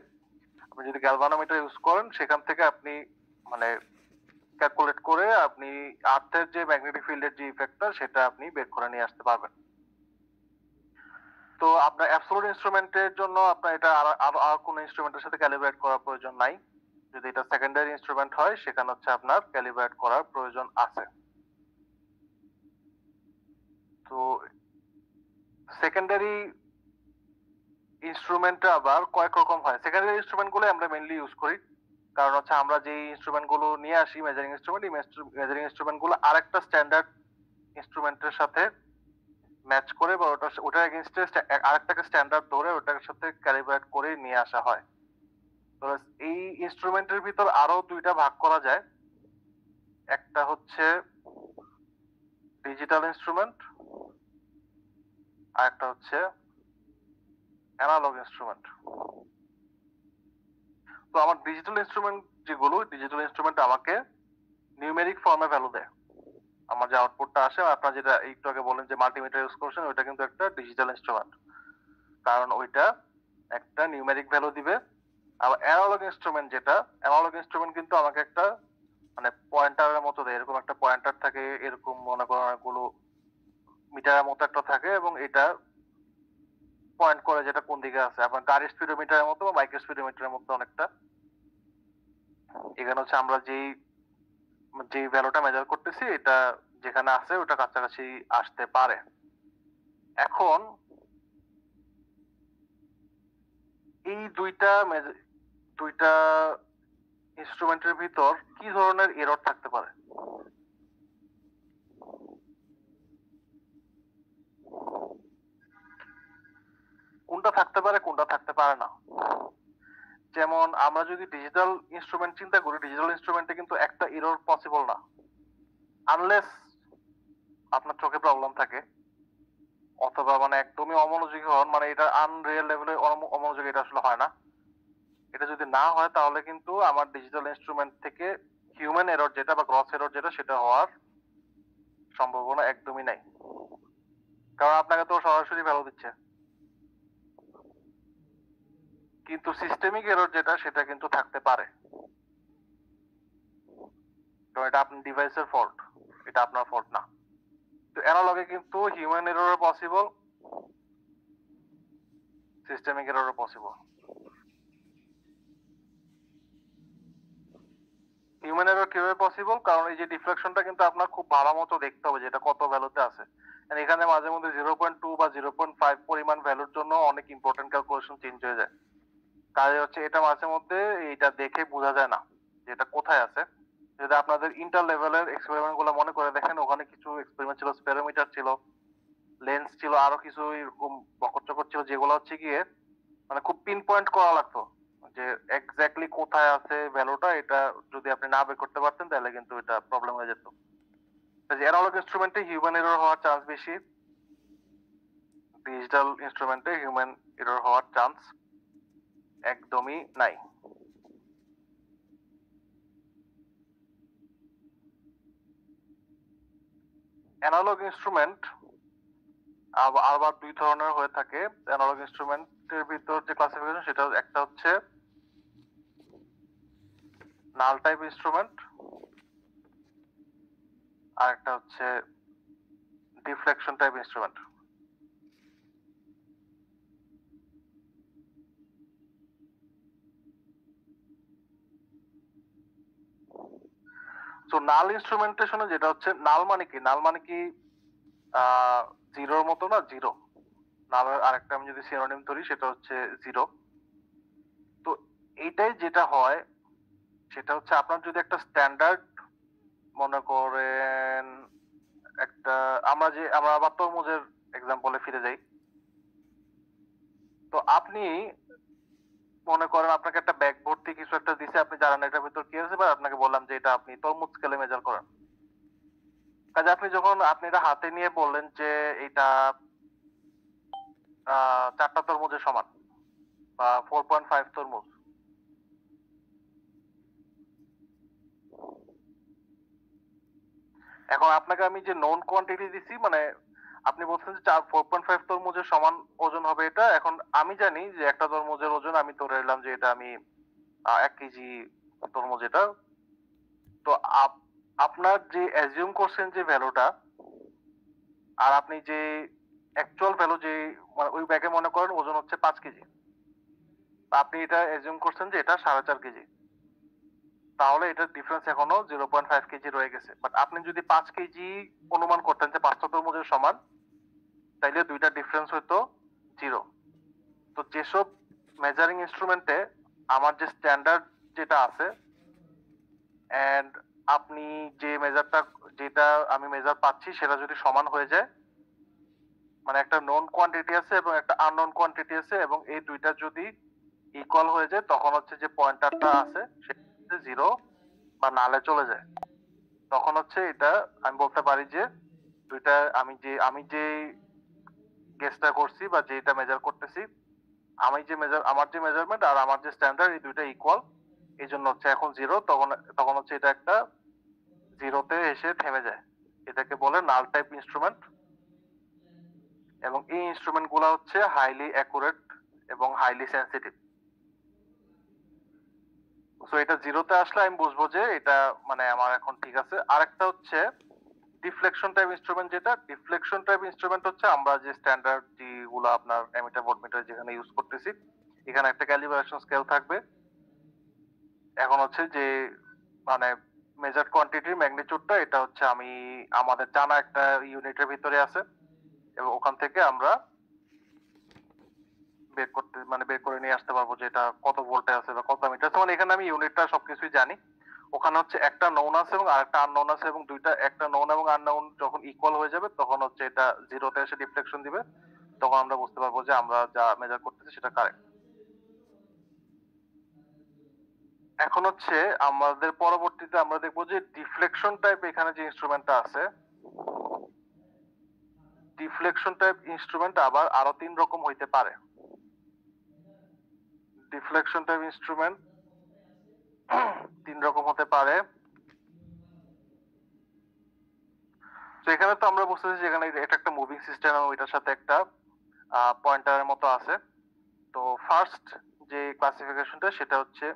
আপনি যদি গ্যালভানোমিটার ইউজ করেন সেখান থেকে আপনি মানে ক্যালকুলেট করে আপনি আর্থের যে ম্যাগনেটিক ফিল্ডের যে ইফেক্টটা সেটা আপনি বের করে নিয়ে আসতে পারবেন। তো আপনার অ্যাবসোলুট ইনস্ট্রুমেন্টের জন্য আপনার এটা আর কোনো ইনস্ট্রুমেন্টের সাথে ক্যালিব্রেট করার প্রয়োজন নাই। যদি এটা সেকেন্ডারি ইনস্ট্রুমেন্ট হয় সেখানে হচ্ছে আপনার ক্যালিব্রেট করার প্রয়োজন আছে। সেকেন্ডারি ইনস্ট্রুমেন্টটা আবার কয়েক রকম হয়। সেকেন্ডারি ইনস্ট্রুমেন্ট গুলো আমরা মেইনলি ইউজ করি, কারণ হচ্ছে আমরা যে ইনস্ট্রুমেন্ট গুলো নিয়ে আসি মেজারিং ইনস্ট্রুমেন্ট, এই মেজারিং ইনস্ট্রুমেন্ট গুলো আরেকটা স্ট্যান্ডার্ড ইনস্ট্রুমেন্টের সাথে ম্যাচ করে বা ওটার এগেইনস্টে আরেকটাকে স্ট্যান্ডার্ড ধরে ওটার সাথে ক্যালিব্রেট করে নিয়ে আসা হয়। তো এই ইনস্ট্রুমেন্টের ভিতর আরো দুইটা ভাগ করা যায়। একটা হচ্ছে ডিজিটাল ইনস্ট্রুমেন্ট আর একটা হচ্ছে অ্যানালগ ইনস্ট্রুমেন্ট। তো আমার ডিজিটাল ইনস্ট্রুমেন্ট যেগুলো, ডিজিটাল ইনস্ট্রুমেন্ট আমাকে নিউমেরিক ফর্মে ভ্যালু দেয়। আমার যে আউটপুটটা আসে, আপনারা যেটা একটু আগে বলেন যে মাল্টিমিটার ইউজ করছেন, ওইটা কিন্তু একটা ডিজিটাল ইনস্ট্রুমেন্ট, কারণ ওইটা একটা নিউমেরিক ভ্যালু দিবে। আর অ্যানালগ ইনস্ট্রুমেন্ট যেটা, অ্যানালগ ইনস্ট্রুমেন্ট কিন্তু আমাকে একটা মানে পয়েন্টারের মতো দেয়। এরকম একটা পয়েন্টার থাকে, এরকম মনে করেন অনেকগুলো মিটারের মতো একটা থাকে, এবং এটা পয়েন্ট করে যেটা কোন দিকে আছে। আপনার গাড়ির স্পিডোমিটারের মতো বা বাইকের স্পিডোমিটারের মতো অনেকটা। এখানে হচ্ছে আমরা যে ভ্যালুটা মেজার করতেছি, এটা যেখানে আছে ওটা কাছাকাছি আসতে পারে। এখন এই দুইটা ইনস্ট্রুমেন্টের ভিতর কি ধরনের এরর থাকতে পারে? কোনটা থাকতে পারে, কোনটা থাকতে পারে না? যেমন আমরা যদি ডিজিটাল ইনস্ট্রুমেন্ট চিন্তা করি, ডিজিটাল ইনস্ট্রুমেন্টে কিন্তু একটা এরর পসিবল না, আনলেস আপনার চোখে প্রবলেম থাকে অথবা মানে একদমই অমনোযোগী হন, মানে এটা আনরিয়েল লেভেলে অমনোযোগী, এটা আসলে হয় না। এটা যদি না হয় তাহলে কিন্তু আমার ডিজিটাল ইনস্ট্রুমেন্ট থেকে হিউম্যান এরর যেটা বা গ্রস এরর যেটা, সেটা হওয়ার সম্ভাবনা একদমই নাই, কারণ আপনাকে তো সরাসরি ভ্যালু দিচ্ছে। কিন্তু সিস্টেমিক এরর যেটা, সেটা কিন্তু থাকতে পারে, কারণ এটা আপনার ডিভাইসের ফল্ট, এটা আপনার ফল্ট না। তো অ্যানালগে কিন্তু human error possible, systemic error possible. Human error কিভাবে পসিবল? কারণ এই যে ডিফ্লেকশনটা কিন্তু আপনার খুব ভালো মতো দেখতে হবে যেটা কত ভ্যালুতে আছে। এখানে মাঝে মধ্যে 0.2 বা 0.5 পরিমাণ ভ্যালুর জন্য অনেক ইম্পর্টেন্ট ক্যালকুলেশন চেঞ্জ হয়ে যায়। কাজে হচ্ছে এটা মাঝে মধ্যে এইটা দেখে বোঝা যায় না যে এটা কোথায় আছে। যদি আপনাদের ইন্টার লেভেলের এক্সপেরিমেন্ট গুলো মনে করে দেখেন, ওখানে কিছু এক্সপেরিমেন্ট ছিল, স্পেরোমিটার ছিল, লেন্স ছিল, আরো কিছু এরকম বকর চকর ছিল, যেগুলো হচ্ছে গিয়ে মানে খুব পিন পয়েন্ট করা লাগতো যে এক্স্যাক্টলি কোথায় আছে ভ্যালুটা। এটা যদি আপনি না বের করতে পারতেন তাহলে কিন্তু এটা প্রবলেম হয়ে যেত। অ্যানালগ ইনস্ট্রুমেন্টে হিউম্যান এরর হওয়ার চান্স বেশি, ডিজিটাল ইনস্ট্রুমেন্টে হিউম্যান এরর হওয়ার চান্স একদমই নাই। অ্যানালগ ইনস্ট্রুমেন্ট আবার দুই ধরনের হয়ে থাকে। অ্যানালগ ইনস্ট্রুমেন্টের ভিতর যে ক্লাসিফিকেশন, সেটা একটা হচ্ছে নাল টাইপ ইনস্ট্রুমেন্ট আর একটা হচ্ছে ডিফ্লেকশন টাইপ ইনস্ট্রুমেন্ট। তো নাল ইনস্ট্রুমেন্টেশনে যেটা হচ্ছে, নাল মানে কি? নাল মানে কি জিরোর মতো না? জিরো নালের আরেকটা আমি যদি সিনোনিম ধরি, সেটা হচ্ছে জিরো। তো এইটাই যেটা হয় সেটা হচ্ছে, আপনার যদি একটা স্ট্যান্ডার্ড মনে করেন, একটা আমরা আবার তরমুজের এক্সাম্পলে ফিরে যাই। তো আপনি মনে করেন আপনাকে একটা ব্যাগ ভর্তি কিছু একটা দিছে, আপনি জানেন এটার ভিতর কি আছে, বা আপনাকে বললাম যে এটা আপনি তরমুজ স্কেলে মেজার করেন। কাজে আপনি যখন আপনি এটা হাতে নিয়ে বললেন যে এটা 4টা তরমুজের সমান বা 4.5 তরমুজ, এখন আপনাকে আমি যে নন কোয়ান্টিটি দিছি, মানে আপনি বলছেন যে 4.5 তরমুজের সমান ওজন হবে এটা। এখন আমি জানি যে একটা তরমুজের ওজন, আমি ধরে নিলাম যে এটা আমি 1 কেজি তরমুজ এটা। তো আপনার যে অ্যাজিউম করছেন যে ভ্যালুটা, আর আপনি যে অ্যাকচুয়াল ভ্যালু যে মানে ওই ব্যাগে মনে করেন ওজন হচ্ছে 5 কেজি, আপনি এটা অ্যাজিউম করছেন যে এটা 4.5 কেজি, তাহলে এটার ডিফারেন্স এখনো 0.5 কেজি রয়ে গেছে। বাট আপনি যদি 5 কেজি অনুমান করতেন যে 5টা তরমুজের সমান, তাইলে দুইটা ডিফারেন্স হইতো 0। তো যেসব মেজারিং ইনস্ট্রুমেন্টে আমার যে স্ট্যান্ডার্ড যেটা আছে এন্ড আপনি যে যেটা আমি মেজার পাচ্ছি সেটা যদি সমান হয়ে যায়, মানে একটা নোন কোয়ান্টিটি আছে এবং একটা আননোন কোয়ান্টিটি আছে, এবং এই দুইটা যদি ইকুয়াল হয়ে যায় তখন হচ্ছে যে পয়েন্টারটা আছে সেটা 0 বা নালে চলে যায়। তখন হচ্ছে এটা আমি বলতে পারি যে দুইটা আমি যে গেসটা করছি বা যেটা মেজার করতেছি, আমার যে মেজারমেন্ট আর আমার যে স্ট্যান্ডার্ড এই দুইটা ইকুয়াল, এই জন্য হচ্ছে এখন 0। তখন হচ্ছে এটা একটা 0-তে এসে থেমে যায়। এটাকে বলে নাল টাইপ ইনস্ট্রুমেন্ট, এবং এই ইনস্ট্রুমেন্ট গুলা হচ্ছে হাইলি অ্যাকুরেট এবং হাইলি সেন্সিটিভ। সো এটা 0-তে আসলে আমি বুঝবো যে এটা মানে আমার এখন ঠিক আছে। আরেকটা হচ্ছে ডিফ্লেকশন টাইপ ইনস্ট্রুমেন্ট। যেটা ডিফ্লেকশন টাইপ ইনস্ট্রুমেন্ট হচ্ছে আমরা যে স্ট্যান্ডার্ড যেগুলো আপনার অ্যামিটার ভোল্টমিটার যেখানে ইউজ করতেছি, এখানে একটা ক্যালিব্রেশন স্কেল থাকবে। এখন হচ্ছে যে মানে মেজার্ড কোয়ান্টিটির ম্যাগনিটিউডটা এটা হচ্ছে আমাদের জানা একটা ইউনিটের ভিতরে আছে, এবং ওখান থেকে আমরা বের করে নিয়ে আসতে পারবো যে এটা কত ভোল্টে আছে বা কত মিটার আছে। মানে এখানে আমি ইউনিটটা সবকিছুই জানি। ওখানে হচ্ছে একটা নোন আছে এবং আরেকটা আননোন আছে, এবং দুইটা একটা নোন এবং আননোন যখন ইকুয়াল হয়ে যাবে তখন হচ্ছে এটা 0-তে এসে ডিফ্লেকশন দিবে। তখন আমরা বুঝতে পারবো যে আমরা যা মেজার করতেছি সেটা কারেক্ট। এখন হচ্ছে আমাদের পরবর্তীতে আমরা দেখবো যে ডিফ্লেকশন টাইপ এখানে যে ইনস্ট্রুমেন্টটা আছে, ডিফ্লেকশন টাইপ ইনস্ট্রুমেন্ট আবার আরো 3 রকম হইতে পারে। ডিফ্লেকশন টাইপ ইনস্ট্রুমেন্ট 3 রকম হতে পারে। তো এখানে তো আমরা বুঝতেছি যে এখানে এটা একটা মুভিং সিস্টেম এবং এটার সাথে একটা পয়েন্টারের মতো আছে। তো ফার্স্ট যে ক্লাসিফিকেশনটা সেটা হচ্ছে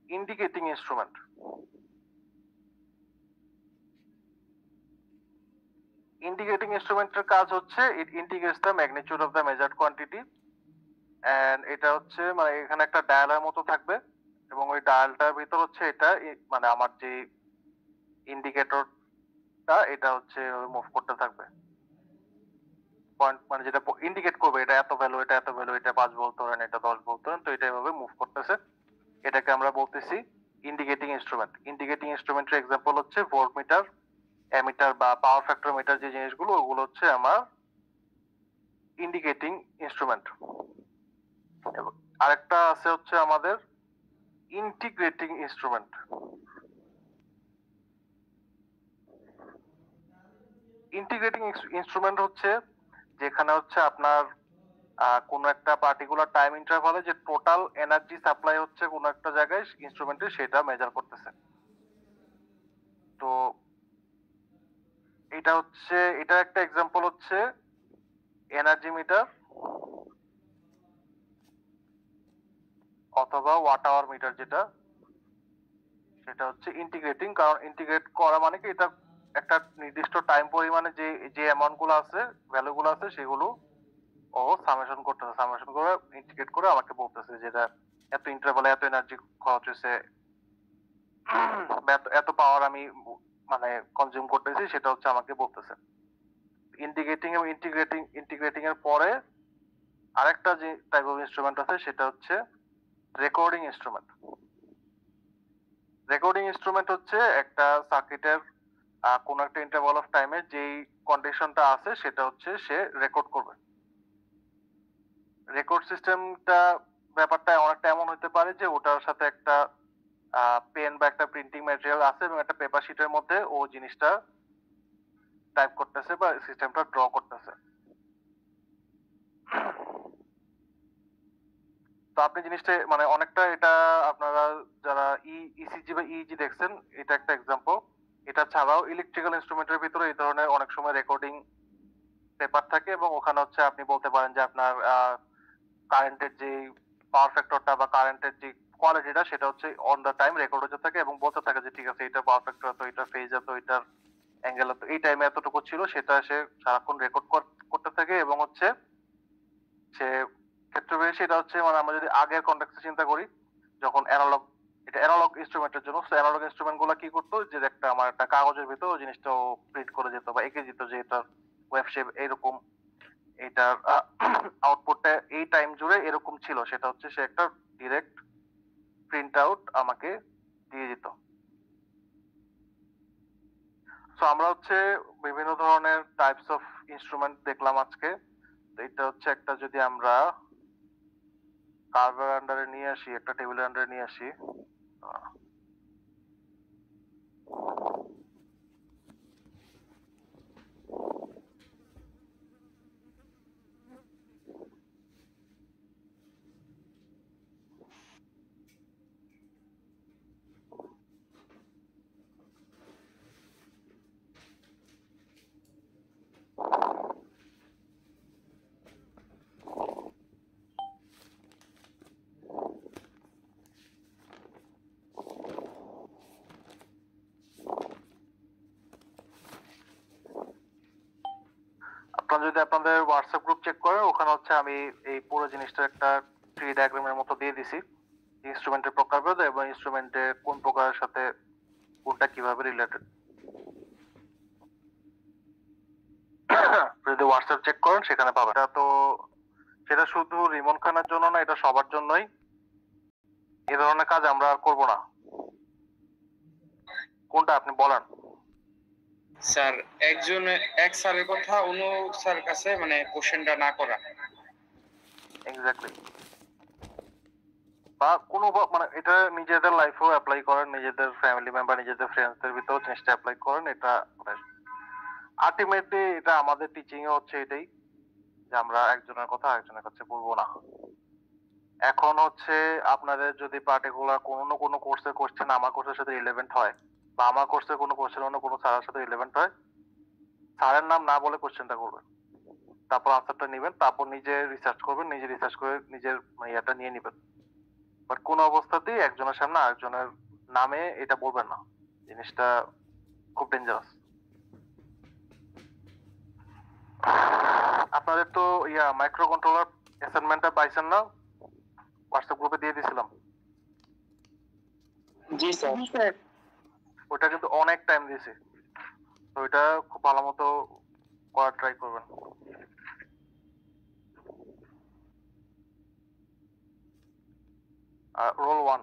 ইন্ডিকেটিং ইনস্ট্রুমেন্ট। ইন্ডিকেটিং ইনস্ট্রুমেন্টের কাজ হচ্ছে it indicates the magnitude of the measured quantity, and এটা হচ্ছে মানে এখানে একটা ডায়ালের মতো থাকবে, এবং ওই ডায়ালটার ভিতর হচ্ছে এটা মানে আমার যে ইন্ডিকেটরটা এটা হচ্ছে মুভ করতে থাকবে। পয়েন্ট মানে যেটা ইন্ডিকেট করবে এটা এত ভ্যালু, এটা এত ভ্যালু, এটা 5 ভোল্ট ধরেন, এটা 10 ভোল্ট ধরেন, তো এটা এভাবে মুভ করতেছে। এটাকে আমরা বলতেছি ইন্ডিকেটিং ইনস্ট্রুমেন্ট। ইন্ডিকেটিং ইনস্ট্রুমেন্টের এক্সাম্পল হচ্ছে ভোল্টমিটার, অ্যামিটার বা পাওয়ার ফ্যাক্টর মিটার, যে জিনিসগুলো ওগুলো হচ্ছে আমার ইন্ডিকেটিং ইনস্ট্রুমেন্ট। আরেকটা আছে হচ্ছে আমাদের ইন্টিগ্রেটিং ইনস্ট্রুমেন্ট। ইন্টিগ্রেটিং ইনস্ট্রুমেন্ট হচ্ছে যেখানে হচ্ছে আপনার কোন একটা পার্টিকুলার টাইম ইন্টারভালে যে টোটাল এনার্জি সাপ্লাই হচ্ছে কোন একটা জায়গায় ইনস্ট্রুমেন্টে সেটা মেজার করতেছে। তো এটা একটা এক্সাম্পল হচ্ছে এনার্জি মিটার অথবা ওয়াট আওয়ার মিটার, সেটা হচ্ছে ইন্টিগ্রেটিং। কারণ ইন্টিগ্রেট করা মানে কি এটা একটা নির্দিষ্ট টাইম পরিমাণে যে অ্যামাউন্ট গুলো আছে, ভ্যালু গুলো আছে, সেগুলো ও সামেশন করতেছে, সামেশন করে ইন্টিগ্রেট করে আমাকে বলতেছে যেটা এত ইন্টারভালে এত এনার্জি খরচ হয়েছে, এত পাওয়ার আমি মানে কনজিউম করতেছি, সেটা হচ্ছে আমাকে বলতেছে। ইন্টিগ্রেটিং এবং ইন্টিগ্রেটিং এর পরে আরেকটা যে টাইপ অফ ইনস্ট্রুমেন্ট আছে সেটা হচ্ছে রেকর্ডিং ইনস্ট্রুমেন্ট। রেকর্ডিং ইনস্ট্রুমেন্ট হচ্ছে একটা সার্কিটের কোন একটা ইন্টারভাল অফ টাইমে যেই কন্ডিশনটা আছে সেটা হচ্ছে সে রেকর্ড করবে। রেকর্ড সিস্টেমটা ব্যাপারটা অনেকটা এমন হতে পারে যে ওটার সাথে একটা পেন বা একটা প্রিন্টিং ম্যাটেরিয়াল আছে এবং একটা পেপার শিটের মধ্যে ও জিনিসটা টাইপ করতেছে বা সিস্টেমটা ড্র করতেছে। তো আপনি জিনিসটা মানে অনেকটা এটা আপনারা যারা ইসিজি বা ইইজি দেখছেন, এটা একটা এক্সাম্পল। এটা ছাড়াও ইলেকট্রিক্যাল ইনস্ট্রুমেন্টের ভিতরে এই ধরনের অনেক সময় রেকর্ডিং পেপার থাকে, এবং ওখানে হচ্ছে আপনি বলতে পারেন যে আপনার কারেন্টের যে পাওয়ার ফ্যাক্টরটা বা কারেন্টের যে কোয়ালিটিটা সেটা হচ্ছে অন দ্য টাইম রেকর্ড হতে থাকে এবং বলতে থাকে যে ঠিক আছে এটা পাওয়ার ফ্যাক্টর এত, এটা ফেজ এত, এটার অ্যাঙ্গেল এত, এই টাইমে এতটুকু ছিল, সেটা সে সারাক্ষণ রেকর্ড করতে থাকে। এবং হচ্ছে সে ক্ষেত্র বিশেষে এটা হচ্ছে মানে আমরা যদি আগের কনটেক্সটে চিন্তা করি, যখন এটা অ্যানালগ ইনস্ট্রুমেন্টের জন্য, তো অ্যানালগ ইনস্ট্রুমেন্ট গুলো কি করতো যে আমার একটা কাগজের ভিতর ওই জিনিসটা প্রিন্ট করে যেত বা এঁকে যেত যে এটা ওয়েব শেপ এইরকম, এটার আউটপুটটা এই টাইম জুড়ে এরকম ছিল, সেটা হচ্ছে সে একটা ডিরেক্ট প্রিন্ট আউট আমাকে দিয়ে দিত। সো আমরা হচ্ছে বিভিন্ন ধরনের টাইপস অফ ইনস্ট্রুমেন্ট দেখলাম আজকে। তো এটা হচ্ছে একটা, যদি আমরা কার্ভের আন্ডারে নিয়ে আসি, একটা টেবিলের আন্ডারে নিয়ে আসি, আপনারা যদি আপনাদের হোয়াটসঅ্যাপ গ্রুপ চেক করেন, ওখানে হচ্ছে আমি এই পুরো জিনিসটা একটা ট্রি ডায়াগ্রামের মতো দিয়ে দিছি, ইনস্ট্রুমেন্টের প্রকারভেদ এবং ইনস্ট্রুমেন্টে কোন প্রকারের সাথে কোনটা কিভাবে রিলেটেড। যদি হোয়াটসঅ্যাপ চেক করেন সেখানে পাবেন। এটা তো সেটা শুধু রিমন খানের জন্য না, এটা সবার জন্যই। এই ধরনের কাজ আমরা আর করবো না। কোনটা আপনি বলেন। স্যার এক স্যারের কথা অন্য স্যার কাছে মানে কোশ্চেনটা না করা। এক্স্যাক্টলি। বা কোনো মানে এটা নিজেদের লাইফেও অ্যাপ্লাই করেন, নিজেদের ফ্যামিলি মেম্বার, নিজেদের ফ্রেন্ডসদের ভিতরেও জিনিসটা অ্যাপ্লাই করেন। এটা আলটিমেটলি এটা আমাদের টিচিং এ হচ্ছে এটাই, যে আমরা একজনের কথা আরেকজনের কাছে বলবো না। এখন হচ্ছে আপনাদের যদি পার্টিকুলার কোনো কোর্সের কোশ্চেন আমার কোর্সের সাথে রিলেভেন্ট হয়, বা আমার কোর্সের কোনো কোশ্চেন অন্য কোনো স্যারের সাথে রিলেভেন্ট হয়, স্যারের নাম না বলে কোশ্চেনটা করবেন, তারপর আনসারটা নেবেন, তারপর নিজে রিসার্চ করবেন, নিজে রিসার্চ করে নিজের ইয়েটা নিয়ে নেবেন। বাট কোন অবস্থাতেই একজনের সামনে আরেকজনের নামে এটা বলবেন না, জিনিসটা খুব ডেঞ্জারাস। আপনাদের তো মাইক্রো কন্ট্রোলার অ্যাসাইনমেন্টটা পাইছেন না? হোয়াটসঅ্যাপ গ্রুপে দিয়ে দিয়েছিলাম। জি স্যার। ওটা কিন্তু অনেক টাইম দিয়েছে, তো ওইটা খুব ভালো মতো করার ট্রাই করবেন। Roll 1।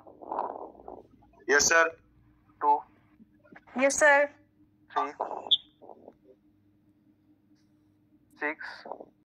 Yes sir. 2। Yes, sir. 3। 6।